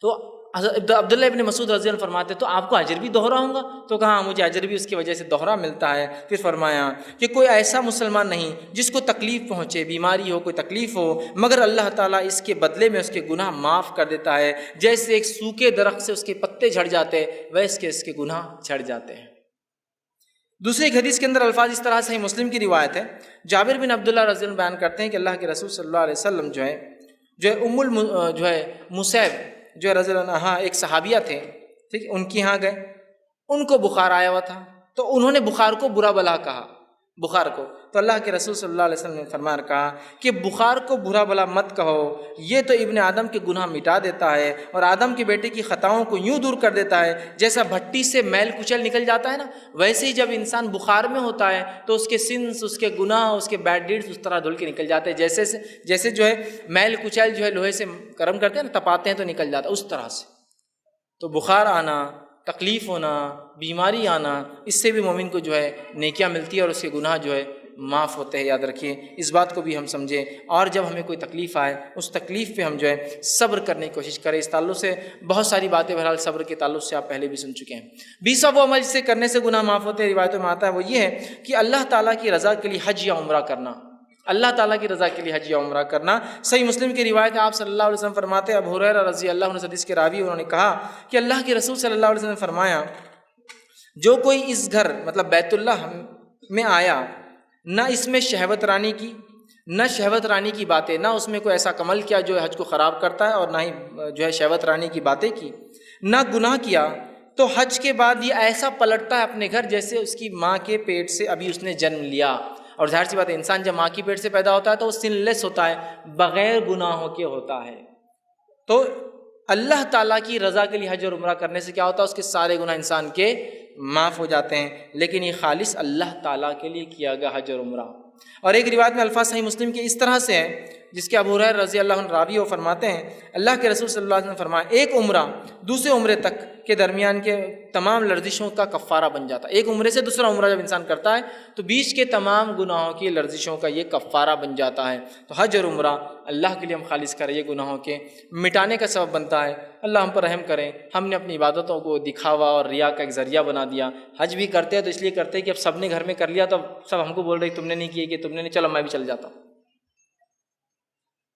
تو عبداللہ ابن مسعود رضی اللہ عنہ فرماتے تو آپ کو اجر بھی دوہرا ہوں گا، تو کہا مجھے اجر بھی اس کی وجہ سے دوہرا ملتا ہے۔ پھر فرمایا کہ کوئی ایسا مسلمان نہیں جس کو تکلیف پہنچے، بیماری ہو، کوئی تکلیف ہو، مگر اللہ تعالیٰ اس کے بدلے میں اس کے گناہ معاف کر دیتا ہے، جیسے ایک سوکھے درخت سے اس کے پتے جھڑ جاتے ویسے اس کے گناہ جھڑ جاتے ہیں۔ دوسری ایک حدیث کے اندر الفاظ اس طرح سے صحیح مسلم کی روایت ہے، جابر بن عبداللہ رضی اللہ عنہ بیان کرتے ہیں کہ اللہ کے رسول صلی اللہ علیہ وسلم جو ہے مصعب جو رضی اللہ عنہ ایک صحابیہ تھے، ٹھیک ہے، ان کے یہاں گئے، ان کو بخار آیا ہوا تھا، تو انہوں نے بخار کو برا بلا کہا، بخار کو، تو اللہ کے رسول صلی اللہ علیہ وسلم نے فرمایا کہا کہ بخار کو برا بلا مت کہو، یہ تو ابن آدم کے گناہ مٹا دیتا ہے اور آدم کے بیٹے کی خطاؤں کو یوں دور کر دیتا ہے جیسا بھٹی سے میل کچل نکل جاتا ہے نا، ویسے ہی جب انسان بخار میں ہوتا ہے تو اس کے سنس، اس کے گناہ، اس کے بیڈ ڈیڈز اس طرح دھل کے نکل جاتے ہیں، جیسے جو ہے میل کچل جو ہے لوہے سے گرم کرتے ہیں نا، تپاتے ہیں تو نکل جاتا ہے، اس طرح سے۔ تو بخار آنا، تکلیف ہونا، بیماری آنا، اس سے بھی مومن کو جو ہے نیکیاں ملتی ہے اور اس کے گناہ جو ہے معاف ہوتے ہیں، یاد رکھیے اس بات کو بھی ہم سمجھیں۔ اور جب ہمیں کوئی تکلیف آئے اس تکلیف پہ ہم جو ہے صبر کرنے کی کوشش کریں۔ اس تعلق سے بہت ساری باتیں بہرحال صبر کے تعلق سے آپ پہلے بھی سن چکے ہیں۔ 20واں وہ عمل جسے کرنے سے گناہ معاف ہوتے ہیں، روایتوں میں آتا ہے، وہ یہ ہے کہ اللہ تعالیٰ کی رضا کے لیے حج یا عمرہ کرنا، اللہ تعالیٰ کی رضا کے لیے حج یا عمرہ کرنا۔ صحیح مسلم کی روایت ہے، آپ صلی اللہ علیہ وسلم فرماتے ہیں، ابو ہریرہ رضی اللہ عنہ حدیث کے راوی، انہوں نے کہا کہ اللہ کے رسول صلی اللہ علیہ وسلم نے فرمایا، جو کوئی اس گھر مطلب بیت اللہ میں آیا، نہ اس میں شہوت رانی کی، نہ شہوت رانی کی باتیں، نہ اس میں کوئی ایسا عمل کیا جو حج کو خراب کرتا ہے، اور نہ ہی جو ہے شہوت رانی کی باتیں کی، نہ گناہ کیا، تو حج کے بعد یہ ایسا پلٹتا ہے اپنے گھر جیسے اس کی ماں کے پیٹ سے ابھی اس نے جنم لیا۔ اور ظاہر سی بات ہے، انسان جب ماں کی پیٹ سے پیدا ہوتا ہے تو وہ سن لیس ہوتا ہے، بغیر گناہوں کے ہوتا ہے۔ تو اللہ تعالیٰ کی رضا کے لیے حج اور عمرہ کرنے سے کیا ہوتا ہے، اس کے سارے گناہ انسان کے معاف ہو جاتے ہیں، لیکن یہ خالص اللہ تعالیٰ کے لیے کیا گیا حج اور عمرہ۔ اور ایک روایت میں الفاظ صحیح مسلم کے اس طرح سے ہے، جس کے ابو ہریرہ رضی اللہ عنہ راوی وہ فرماتے ہیں، اللہ کے رسول صلی اللہ علیہ وسلم نے فرمایا، ایک عمرہ دوسرے عمرے تک کے درمیان کے تمام لرزشوں کا کفارہ بن جاتا ہے۔ ایک عمرے سے دوسرا عمرہ جب انسان کرتا ہے تو بیچ کے تمام گناہوں کی لرزشوں کا یہ کفارہ بن جاتا ہے۔ تو حج اور عمرہ اللہ کے لیے ہم خالص کریں، یہ گناہوں کے مٹانے کا سبب بنتا ہے۔ اللہ ہم پر رحم کریں، ہم نے اپنی عبادتوں کو دکھاوا اور ریا کا ایک ذریعہ بنا دیا۔ حج بھی کرتے ہیں تو اس لیے کرتے ہیں کہ اب سب نے گھر میں کر لیا تو سب ہم کو بول رہے تم نے نہیں کیے، کہ تم نے نہیں، چلو میں بھی چل جاتا ہوں۔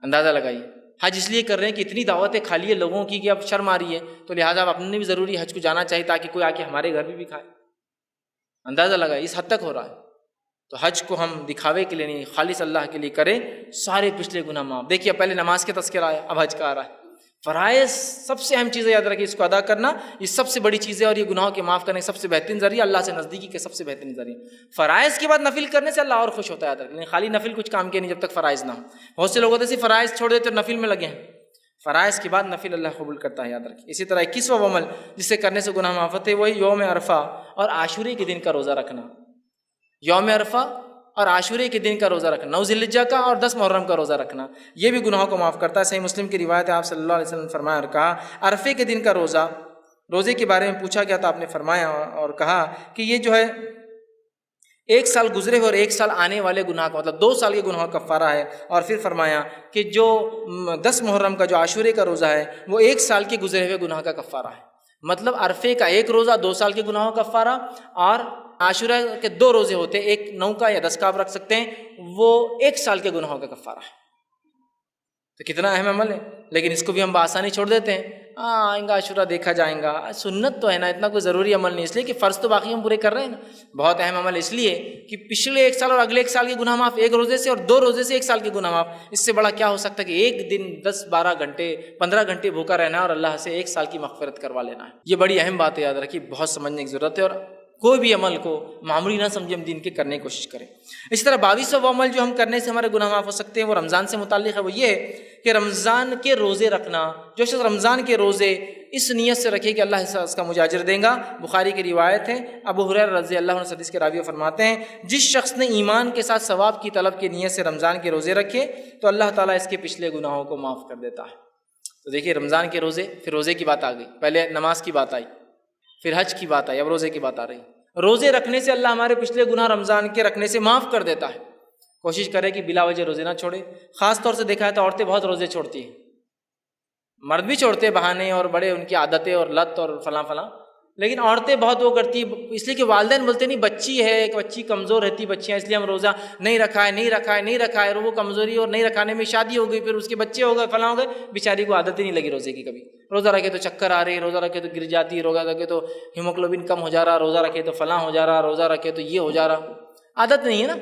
اندازہ لگائیے، حج اس لیے کر رہے ہیں کہ اتنی دعوتیں کھا لی ہے لوگوں کی کہ اب شرم آ رہی ہے، تو لہٰذا اب اپنے بھی ضروری حج کو جانا چاہیے تاکہ کوئی آ کے ہمارے گھر بھی کھائے۔ اندازہ لگائیے اس حد تک ہو رہا ہے۔ تو حج کو ہم دکھاوے کے لیے نہیں، خالص اللہ کے لیے کریں، سارے پچھلے گناہ معاف۔ دیکھیے پہلے نماز کے تذکرہ آیا، اب حج کا آ رہا ہے۔ فرائض سب سے اہم چیزیں یاد رکھیے، اس کو ادا کرنا یہ سب سے بڑی چیز ہے، اور یہ گناہوں کے معاف کرنے کا سب سے بہترین ذریعہ، اللہ سے نزدیکی کے سب سے بہترین ذریعہ۔ فرائض کے بعد نفل کرنے سے اللہ اور خوش ہوتا ہے، یاد رکھیں، لیکن خالی نفل کچھ کام کے نہیں جب تک فرائض نہ ہو۔ بہت سے لوگ ہوتے ہیں فرائض چھوڑ دیتے اور نفل میں لگے ہیں، فرائض کے بعد نفل اللہ قبول کرتا ہے، یاد رکھیں۔ اسی طرح 21واں عمل جسے کرنے سے گناہ معاف ہوتے ہیں، وہی یوم عرفہ اور عاشورے کے دن کا روزہ رکھنا۔ یوم عرفہ اور عاشورے کے دن کا روزہ رکھنا، 9 ذی الحجہ کا اور 10 محرم کا روزہ رکھنا، یہ بھی گناہوں کو معاف کرتا ہے۔ صحیح مسلم کی روایت ہے، آپ صلی اللہ علیہ وسلم نے فرمایا اور کہا، عرفے کے دن کا روزے کے بارے میں پوچھا گیا تو آپ نے فرمایا اور کہا کہ یہ جو ہے 1 سال گزرے ہوئے اور 1 سال آنے والے گناہ کا مطلب 2 سال کے گناہ کا کفارہ ہے۔ اور پھر فرمایا کہ جو 10 محرم کا جو عاشورے کا روزہ ہے وہ 1 سال کے گزرے ہوئے گناہ کا کفارہ ہے۔ مطلب عرفے کا ایک روزہ 2 سال کے گناہوں کا کفارہ، اور عاشورہ کے 2 روزے ہوتے ہیں، ایک 9 کا یا 10 کا آپ رکھ سکتے ہیں، وہ 1 سال کے گناہوں کا کفارہ ہے۔ تو کتنا اہم عمل ہے، لیکن اس کو بھی ہم بآسانی چھوڑ دیتے ہیں، آئیں گا عاشورہ دیکھا جائیں گا، سنت تو ہے نا، اتنا کوئی ضروری عمل نہیں، اس لیے کہ فرض تو باقی ہم پورے کر رہے ہیں نا۔ بہت اہم عمل اس لیے کہ پچھلے 1 سال اور اگلے 1 سال کے گناہ معاف، 1 روزے سے اور 2 روزے سے 1 سال کے گناہ معاف، اس سے بڑا کیا ہو سکتا ہے کہ ایک دن 10-12 گھنٹے 15 گھنٹے بھوکا رہنا ہے اور اللہ سے 1 سال کی مغفرت کروا لینا ہے۔ یہ بڑی اہم بات ہے، یاد رکھیے، بہت سمجھنے کی ضرورت ہے، اور کوئی بھی عمل کو معمولی نہ سمجھے، ہم دین کے کرنے کی کوشش کریں۔ اسی طرح 22واں عمل جو ہم کرنے سے ہمارے گناہ معاف ہو سکتے ہیں، وہ رمضان سے متعلق ہے، وہ یہ ہے کہ رمضان کے روزے رکھنا۔ جو شخص رمضان کے روزے اس نیت سے رکھے کہ اللہ اس کا مجھے اجر دیں گا، بخاری کی روایت ہے، ابو ہریرہ رضی اللہ عنہ حدیث کے راوی فرماتے ہیں، جس شخص نے ایمان کے ساتھ ثواب کی طلب کی نیت سے رمضان کے روزے رکھے تو اللہ تعالیٰ اس کے پچھلے گناہوں کو معاف کر دیتا ہے۔ تو دیکھیے رمضان کے روزے، پھر روزے کی بات آ گئی، پہلے نماز کی بات آئی، پھر حج کی بات آئی، اب روزے کی بات آ رہی۔ روزے رکھنے سے اللہ ہمارے پچھلے گناہ رمضان کے رکھنے سے معاف کر دیتا ہے۔ کوشش کرے کہ بلا وجہ روزے نہ چھوڑے۔ خاص طور سے دیکھا ہے تو عورتیں بہت روزے چھوڑتی ہیں، مرد بھی چھوڑتے بہانے اور بڑے ان کی عادتیں اور لت اور فلاں فلاں، لیکن عورتیں بہت وہ کرتی، اس لیے کہ والدین بولتے نہیں بچی ہے، ایک بچی کمزور رہتی بچیاں، اس لیے ہم روزہ نہیں رکھا ہے، اور وہ کمزوری اور نہیں رکھانے میں شادی ہو گئی، پھر اس کے بچے ہو گئے، فلاں ہو گئے، بیچاری کو عادت ہی نہیں لگی روزے کی کبھی۔ روزہ رکھے تو چکر آ رہے، روزہ رکھے تو گر جاتی، روزہ رکھے تو ہیموگلوبن کم ہو جا رہا، روزہ رکھے تو فلاں ہو جا رہا، روزہ رکھے تو یہ ہو جا رہا، عادت نہیں ہے نا۔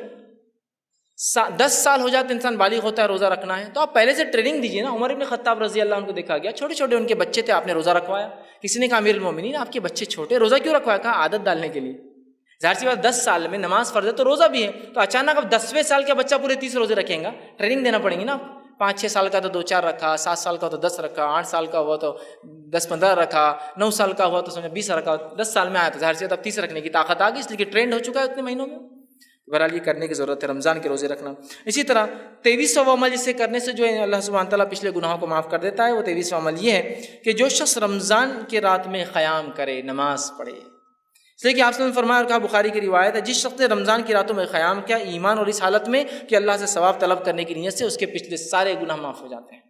10 سال ہو جاتے انسان بالغ ہوتا ہے، روزہ رکھنا ہے تو آپ پہلے سے ٹریننگ دیجیے نا۔ عمر بن خطاب رضی اللہ عنہ کو دیکھا گیا، چھوٹے چھوٹے ان کے بچے تھے، آپ نے روزہ رکھوایا۔ کسی نے کہا امیر المومنین آپ کے بچے چھوٹے، روزہ کیوں رکھوایا؟ کہا عادت ڈالنے کے لیے۔ ظاہر سی بات 10 سال میں نماز فرض ہے تو روزہ بھی ہے، تو اچانک اب 10ویں سال کا بچہ پورے 30 روزے رکھیں گا، ٹریننگ دینا پڑیں گی نا۔ 5-6 سال کا تو 2-4 رکھا، 7 سال کا تو 10 رکھا، 8 سال کا ہوا تو 10-15 رکھا، 9 سال کا ہوا تو سمجھو 20 رکھا، 10 سال میں آیا تو ظاہر سی بات اب 30 رکھنے کی طاقت آ گئی، اس لیے کہ ٹرینڈ ہو چکا ہے اتنے مہینوں میں۔ بہرحال یہ کرنے کی ضرورت ہے، رمضان کے روزے رکھنا۔ اسی طرح 23واں عمل جسے کرنے سے جو ہے اللہ سبحانہ تعالیٰ پچھلے گناہوں کو معاف کر دیتا ہے، وہ 23واں عمل یہ ہے کہ جو شخص رمضان کے رات میں قیام کرے، نماز پڑھے، اس لیے کہ آپ نے فرمایا اور کہا، بخاری کی روایت ہے، جس شخص نے رمضان کی راتوں میں قیام کیا ایمان اور اس حالت میں کہ اللہ سے ثواب طلب کرنے کی نیت سے، اس کے پچھلے سارے گناہ معاف ہو جاتے ہیں۔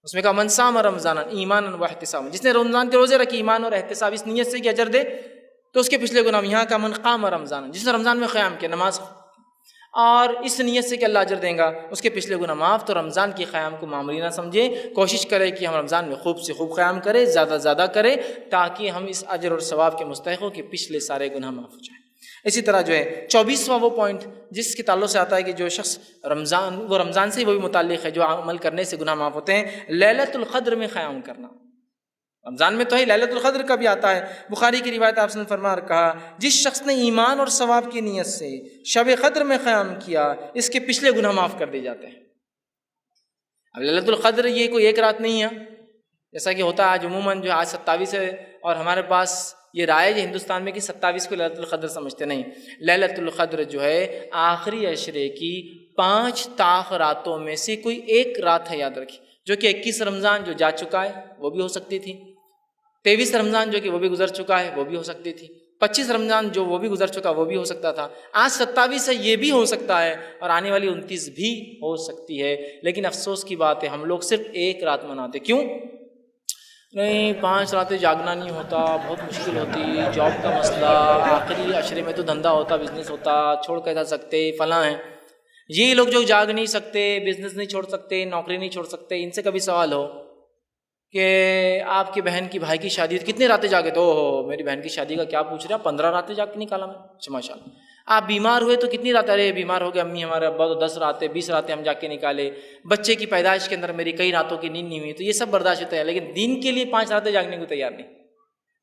اس میں کہا من صام رمضان ایمانا واحتسابا، جس نے رمضان کے روزے رکھے ایمان اور احتساب اس نیت سے کہ اجر دے تو اس کے پچھلے گناہ۔ یہاں کا من قام رمضان، جس نے رمضان میں قیام کیا نماز اور اس نیت سے کہ اللہ اجر دیں گا، اس کے پچھلے گناہ معاف۔ تو رمضان کے قیام کو معمولی نہ سمجھے، کوشش کرے کہ ہم رمضان میں خوب سے خوب قیام کریں، زیادہ سے زیادہ کریں، تاکہ ہم اس اجر اور ثواب کے مستحق ہوں کہ پچھلے سارے گناہ معاف ہو جائیں۔ اسی طرح جو ہے 24واں وہ پوائنٹ جس کے تعلق سے آتا ہے کہ جو شخص رمضان سے وہ بھی متعلق ہے جو عمل کرنے سے گناہ معاف ہوتے ہیں، لیلۃ القدر میں قیام کرنا۔ رمضان میں تو ہے، لیلۃ القدر کا بھی آتا ہے۔ بخاری کی روایت آپ نے فرمایا اور کہا، جس شخص نے ایمان اور ثواب کی نیت سے شب قدر میں قیام کیا، اس کے پچھلے گناہ معاف کر دیے جاتے ہیں۔ اب لیلۃ القدر یہ کوئی ایک رات نہیں ہے، جیسا کہ ہوتا ہے آج عموماً جو آج 27 ہے اور ہمارے پاس یہ رائج ہے ہندوستان میں کہ 27 کو لیلۃ القدر سمجھتے نہیں۔ لیلۃ القدر جو ہے آخری عشرے کی 5 طاق راتوں میں سے کوئی ایک رات ہے، یاد رکھیے، جو کہ 21 رمضان جو جا چکا ہے وہ بھی ہو سکتی تھی، 23 رمضان جو کہ وہ بھی گزر چکا ہے وہ بھی ہو سکتی تھی، 25 رمضان جو وہ بھی گزر چکا وہ بھی ہو سکتا تھا، آج 27 ہے یہ بھی ہو سکتا ہے، اور آنے والی 29 بھی ہو سکتی ہے۔ لیکن افسوس کی بات ہے ہم لوگ صرف ایک رات مناتے۔ کیوں؟ نہیں 5 راتیں جاگنا نہیں ہوتا، بہت مشکل ہوتی، جاب کا مسئلہ، آخری عشرے میں تو دھندا ہوتا، بزنس ہوتا، چھوڑ کے جا سکتے، فلاں ہیں۔ یہ لوگ جو جاگ نہیں سکتے، بزنس نہیں چھوڑ سکتے، نوکری نہیں چھوڑ سکتے، ان سے کبھی سوال ہو کہ آپ کی بہن کی بھائی کی شادی کتنے راتیں جاگے؟ تو میری بہن کی شادی کا کیا پوچھ رہے ہیں، 15 راتیں جاگ کے نکالا میں۔ اچھا ماشاء اللہ۔ آپ بیمار ہوئے تو کتنی راتیں؟ ارے بیمار ہو گئے امی ہمارے ابا تو 10 راتیں 20 راتیں ہم جا کے نکالے۔ بچے کی پیدائش کے اندر میری کئی راتوں کی نیند نہیں ہوئی، تو یہ سب برداشت ہوتا ہے، لیکن دین کے لیے 5 راتیں جاگنے کو تیار نہیں،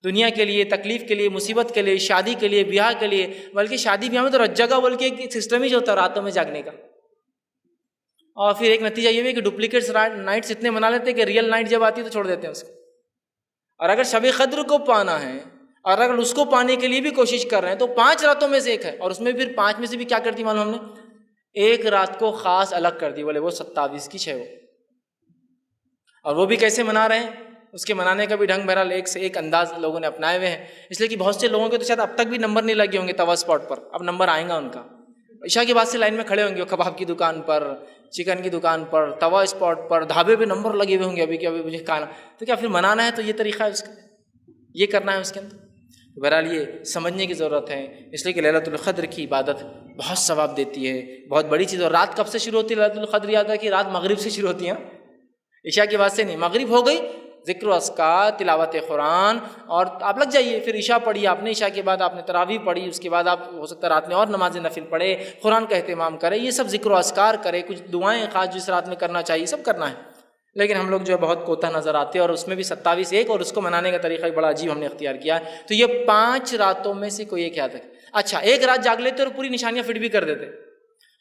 دنیا کے لیے، تکلیف کے لیے، مصیبت کے لیے، شادی کے لیے، بیاہ کے لیے، بلکہ شادی بیاہ میں تو جگہ بول کے ایک سسٹم ہی جو ہوتا ہے راتوں میں جاگنے کا۔ اور پھر ایک نتیجہ یہ بھی کہ ڈپلیکیٹس نائٹس اتنے منا لیتے ہیں کہ ریئل نائٹ جب آتی ہے تو چھوڑ دیتے ہیں اس کو۔ اور اگر شب قدر کو پانا ہے اور اگر اس کو پانے کے لیے بھی کوشش کر رہے ہیں تو 5 راتوں میں سے ایک ہے، اور اس میں پھر 5 میں سے بھی کیا کرتی معلوم ہم نے؟ ایک رات کو خاص الگ کر دی، بولے وہ 27 کی 6 وہ، اور وہ بھی کیسے منا رہے ہیں؟ اس کے منانے کا بھی ڈھنگ بہرحال ایک سے ایک انداز لوگوں نے اپنائے ہوئے ہیں، اس لیے کہ بہت سے لوگوں کے تو شاید اب تک بھی نمبر نہیں لگے ہوں گے توا اسپاٹ پر، اب نمبر آئیں گا ان کا، عشاء کے بعد سے لائن میں کھڑے ہوں گے، کباب کی دکان پر، چکن کی دکان پر، توا اسپاٹ پر، ڈھابے پہ نمبر لگے ہوئے ہوں گے ابھی کہ ابھی مجھے کھانا، تو کیا پھر منانا ہے تو یہ طریقہ ہے اس کا، یہ کرنا ہے اس کے اندر؟ بہرحال یہ سمجھنے کی ضرورت ہے، اس لیے کہ لیلۃ القدر کی عبادت بہت ثواب دیتی ہے، بہت بڑی چیز۔ اور رات کب سے شروع ہوتی ہے لیلۃ القدر؟ یاد ہے کہ رات مغرب سے شروع ہوتی ہے، عشاء کے بعد سے نہیں، مغرب ہو گئی ذکر و اذکار، تلاوت قرآن، اور آپ لگ جائیے، پھر عشاء پڑھی آپ نے، عشاء کے بعد آپ نے تراویح پڑھی، اس کے بعد آپ ہو سکتا ہے رات میں اور نماز نفل پڑھے، قرآن کا اہتمام کرے، یہ سب ذکر و اذکار کرے، کچھ دعائیں خاص جس رات میں کرنا چاہیے سب کرنا ہے۔ لیکن ہم لوگ جو ہے بہت کوتا نظر آتے ہیں، اور اس میں بھی 27 ایک، اور اس کو منانے کا طریقہ بڑا عجیب ہم نے اختیار کیا ہے۔ تو یہ 5 راتوں میں سے کوئی ایک یاد ہے۔ اچھا ایک رات جاگ لیتے اور پوری نشانیاں فٹ بھی کر دیتے،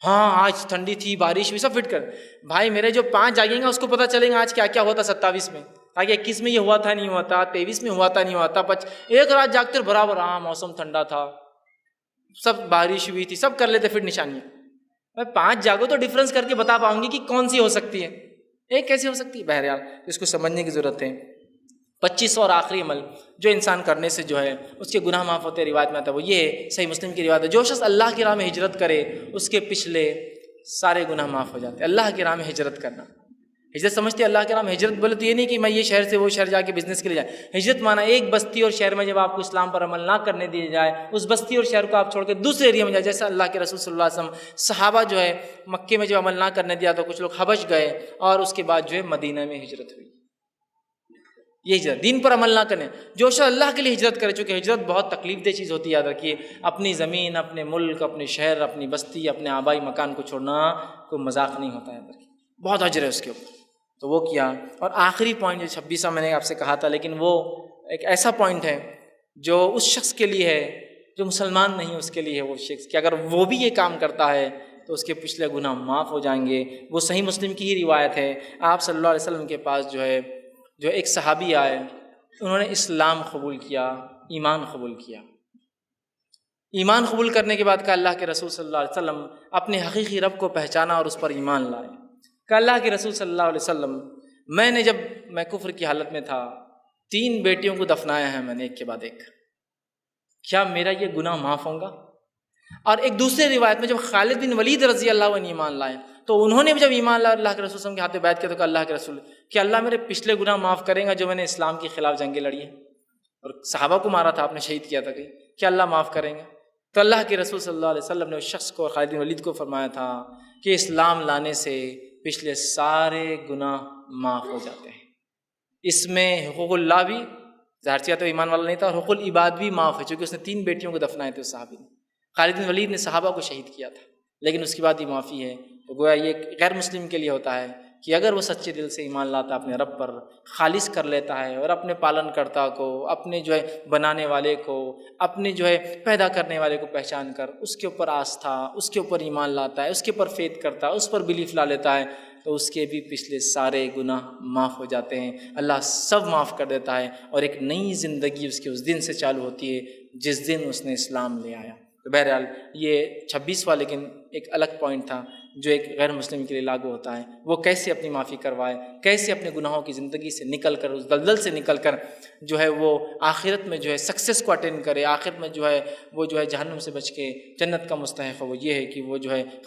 ہاں آج ٹھنڈی تھی، بارش بھی، سب فٹ کر، بھائی میرے جو 5 جاگیں گا اس کو پتہ چلے گا آج کیا کیا ہوا تھا 27 میں، تاکہ 21 میں یہ ہوا تھا نہیں ہوا تھا، 23 میں ہوا تھا نہیں ہوا تھا، ایک رات جاگتے اور برابر ہاں موسم ٹھنڈا تھا، سب بارش ہوئی تھی، سب کر لیتے فٹ نشانیاں۔ 5 جاگو تو ڈفرنس کر کے بتا پاؤں گی کہ کون سی ہو سکتی ہے، ایک کیسی ہو سکتی ہے؟ بہرحال اس کو سمجھنے کی ضرورت ہے۔ 25 اور آخری عمل جو انسان کرنے سے جو ہے اس کے گناہ معاف ہوتے ہیں، روایت میں آتا ہے وہ یہ ہے، صحیح مسلم کی روایت ہے، جو شخص اللہ کی راہ میں ہجرت کرے اس کے پچھلے سارے گناہ معاف ہو جاتے ہیں۔ اللہ کی راہ میں ہجرت کرنا، ہجرت سمجھتے اللہ کے راہ میں ہجرت بولے تو یہ نہیں کہ میں یہ شہر سے وہ شہر جا کے بزنس کے لیے جائے، ہجرت مانا ایک بستی اور شہر میں جب آپ کو اسلام پر عمل نہ کرنے دیے جائے، اس بستی اور شہر کو آپ چھوڑ کے دوسرے ایریا میں جائے، جیسا اللہ کے رسول صلی اللہ علیہ وسلم صحابہ جو ہے مکے میں جو عمل نہ کرنے دیا تو کچھ لوگ حبش گئے، اور اس کے بعد جو ہے مدینہ میں ہجرت ہوئی۔ یہ ہجرت دین پر عمل نہ کرنے، جو شخص اللہ کے لیے ہجرت کرے، چونکہ ہجرت بہت تکلیف دہ چیز ہوتی ہے، یاد رکھیے، اپنی زمین، اپنے ملک، اپنے شہر، اپنی بستی، اپنے آبائی مکان کو چھوڑنا کوئی مذاق نہیں ہوتا ہے، یاد رکھیے بہت اجر ہے اس کے اوپر۔ تو وہ کیا، اور آخری پوائنٹ جو 26واں میں نے آپ سے کہا تھا، لیکن وہ ایک ایسا پوائنٹ ہے جو اس شخص کے لیے ہے جو مسلمان نہیں ہے، اس کے لیے ہے وہ شخص کہ اگر وہ بھی یہ کام کرتا ہے تو اس کے پچھلے گناہ معاف ہو جائیں گے۔ وہ صحیح مسلم کی ہی روایت ہے، آپ صلی اللہ علیہ وسلم کے پاس جو ایک صحابی آئے، انہوں نے اسلام قبول کیا، ایمان قبول کیا۔ ایمان قبول کرنے کے بعد کہا اللہ کے رسول صلی اللہ علیہ وسلم اپنے حقیقی رب کو پہچانا اور اس پر ایمان لائے۔ کہ اللہ کے رسول صلی اللہ علیہ وسلم جب میں کفر کی حالت میں تھا 3 بیٹیوں کو دفنایا ہے میں نے ایک کے بعد ایک۔ کیا میرا یہ گناہ معاف ہوگا؟ اور ایک دوسری روایت میں جب خالد بن ولید رضی اللہ عنہ ایمان لائے تو انہوں نے بھی جب ایمان لایا اللہ کے رسول صلی اللہ علیہ وسلم کے ہاتھ بیعت کیا تو کہا اللہ کے رسول کہ اللہ میرے پچھلے گناہ معاف کرے گا جو میں نے اسلام کے خلاف جنگیں لڑی ہیں اور صحابہ کو مارا تھا، آپ نے شہید کیا تھا، کہ اللہ معاف کریں گے؟ تو اللہ کے رسول صلی اللہ علیہ وسلم نے اس شخص کو، خالد بن ولید کو فرمایا تھا کہ اسلام لانے سے پچھلے سارے گناہ معاف ہو جاتے ہیں۔ اس میں حقوق اللہ بھی ظاہر سی بات ہے ایمان والا نہیں تھا، اور حقوق العباد بھی معاف ہے، چونکہ اس نے 3 بیٹیوں کو دفنائے تھے اس صحابی نے۔ خالد بن ولید نے صحابہ کو شہید کیا تھا، لیکن اس کے بعد یہ معافی ہے۔ تو گویا یہ غیر مسلم کے لیے ہوتا ہے کہ اگر وہ سچے دل سے ایمان لاتا ہے، اپنے رب پر خالص کر لیتا ہے اور اپنے پالن کرتا کو، اپنے بنانے والے کو، اپنے پیدا کرنے والے کو پہچان کر اس کے اوپر آستھا، اس کے اوپر ایمان لاتا ہے، اس کے اوپر فیتھ کرتا ہے، اس پر بلیف لا لیتا ہے، تو اس کے بھی پچھلے سارے گناہ معاف ہو جاتے ہیں، اللہ سب معاف کر دیتا ہے، اور ایک نئی زندگی اس کے اس دن سے چالو ہوتی ہے جس دن اس نے اسلام لے آیا۔ تو بہرحال یہ 26واں لیکن ایک الگ پوائنٹ تھا جو ایک غیر مسلم کے لیے لاگو ہوتا ہے، وہ کیسے اپنی معافی کروائے، کیسے اپنے گناہوں کی زندگی سے نکل کر، اس دلدل سے نکل کر وہ آخرت میں سکسیس کو اٹینڈ کرے، آخرت میں وہ جہنم سے بچ کے جنت کا مستحق ہے۔ وہ یہ ہے کہ وہ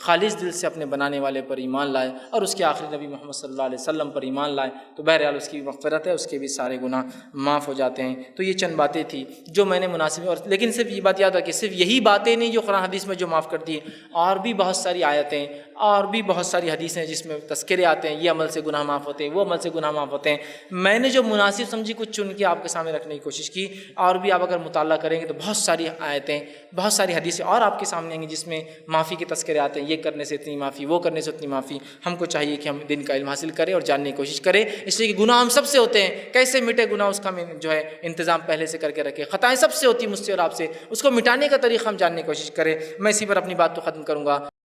خالص دل سے اپنے بنانے والے پر ایمان لائے اور اس کے آخری نبی محمد صلی اللہ علیہ وسلم پر ایمان لائے، تو بہرحال اس کی مغفرت ہے، اس کے بھی سارے گناہ معاف ہو جاتے ہیں۔ تو یہ چند باتیں تھیں جو میں نے مناسب، اور لیکن صرف یہ بات یاد رکھیں، صرف یہی باتیں نہیں جو قرآن حدیث میں جو معاف کرتی ہے، اور بھی بہت ساری آیتیں اور بھی بہت ساری حدیثیں جس میں تذکرے آتے ہیں، یہ عمل سے گناہ معاف ہوتے ہیں، وہ عمل سے گناہ معاف ہوتے ہیں۔ میں نے جو مناسب سمجھی کچھ چن کے آپ کے سامنے رکھنے کی کوشش کی، اور بھی آپ اگر مطالعہ کریں گے تو بہت ساری آیتیں، بہت ساری حدیثیں اور آپ کے سامنے آئیں گی جس میں معافی کے تذکرے آتے ہیں، یہ کرنے سے اتنی معافی، وہ کرنے سے اتنی معافی۔ ہم کو چاہیے کہ ہم دین کا علم حاصل کریں اور جاننے کی کوشش کریں، اس لیے کہ گناہ ہم سب سے ہوتے ہیں، کیسے مٹے گناہ اس کا ہم انتظام پہلے سے کر کے رکھیں، خطائیں سب سے ہوتی ہیں، مجھ سے اور آپ سے، اس کو مٹانے کا طریقہ ہم جاننے کی کوشش کریں۔ میں اسی پر اپنی بات کو ختم کروں گا۔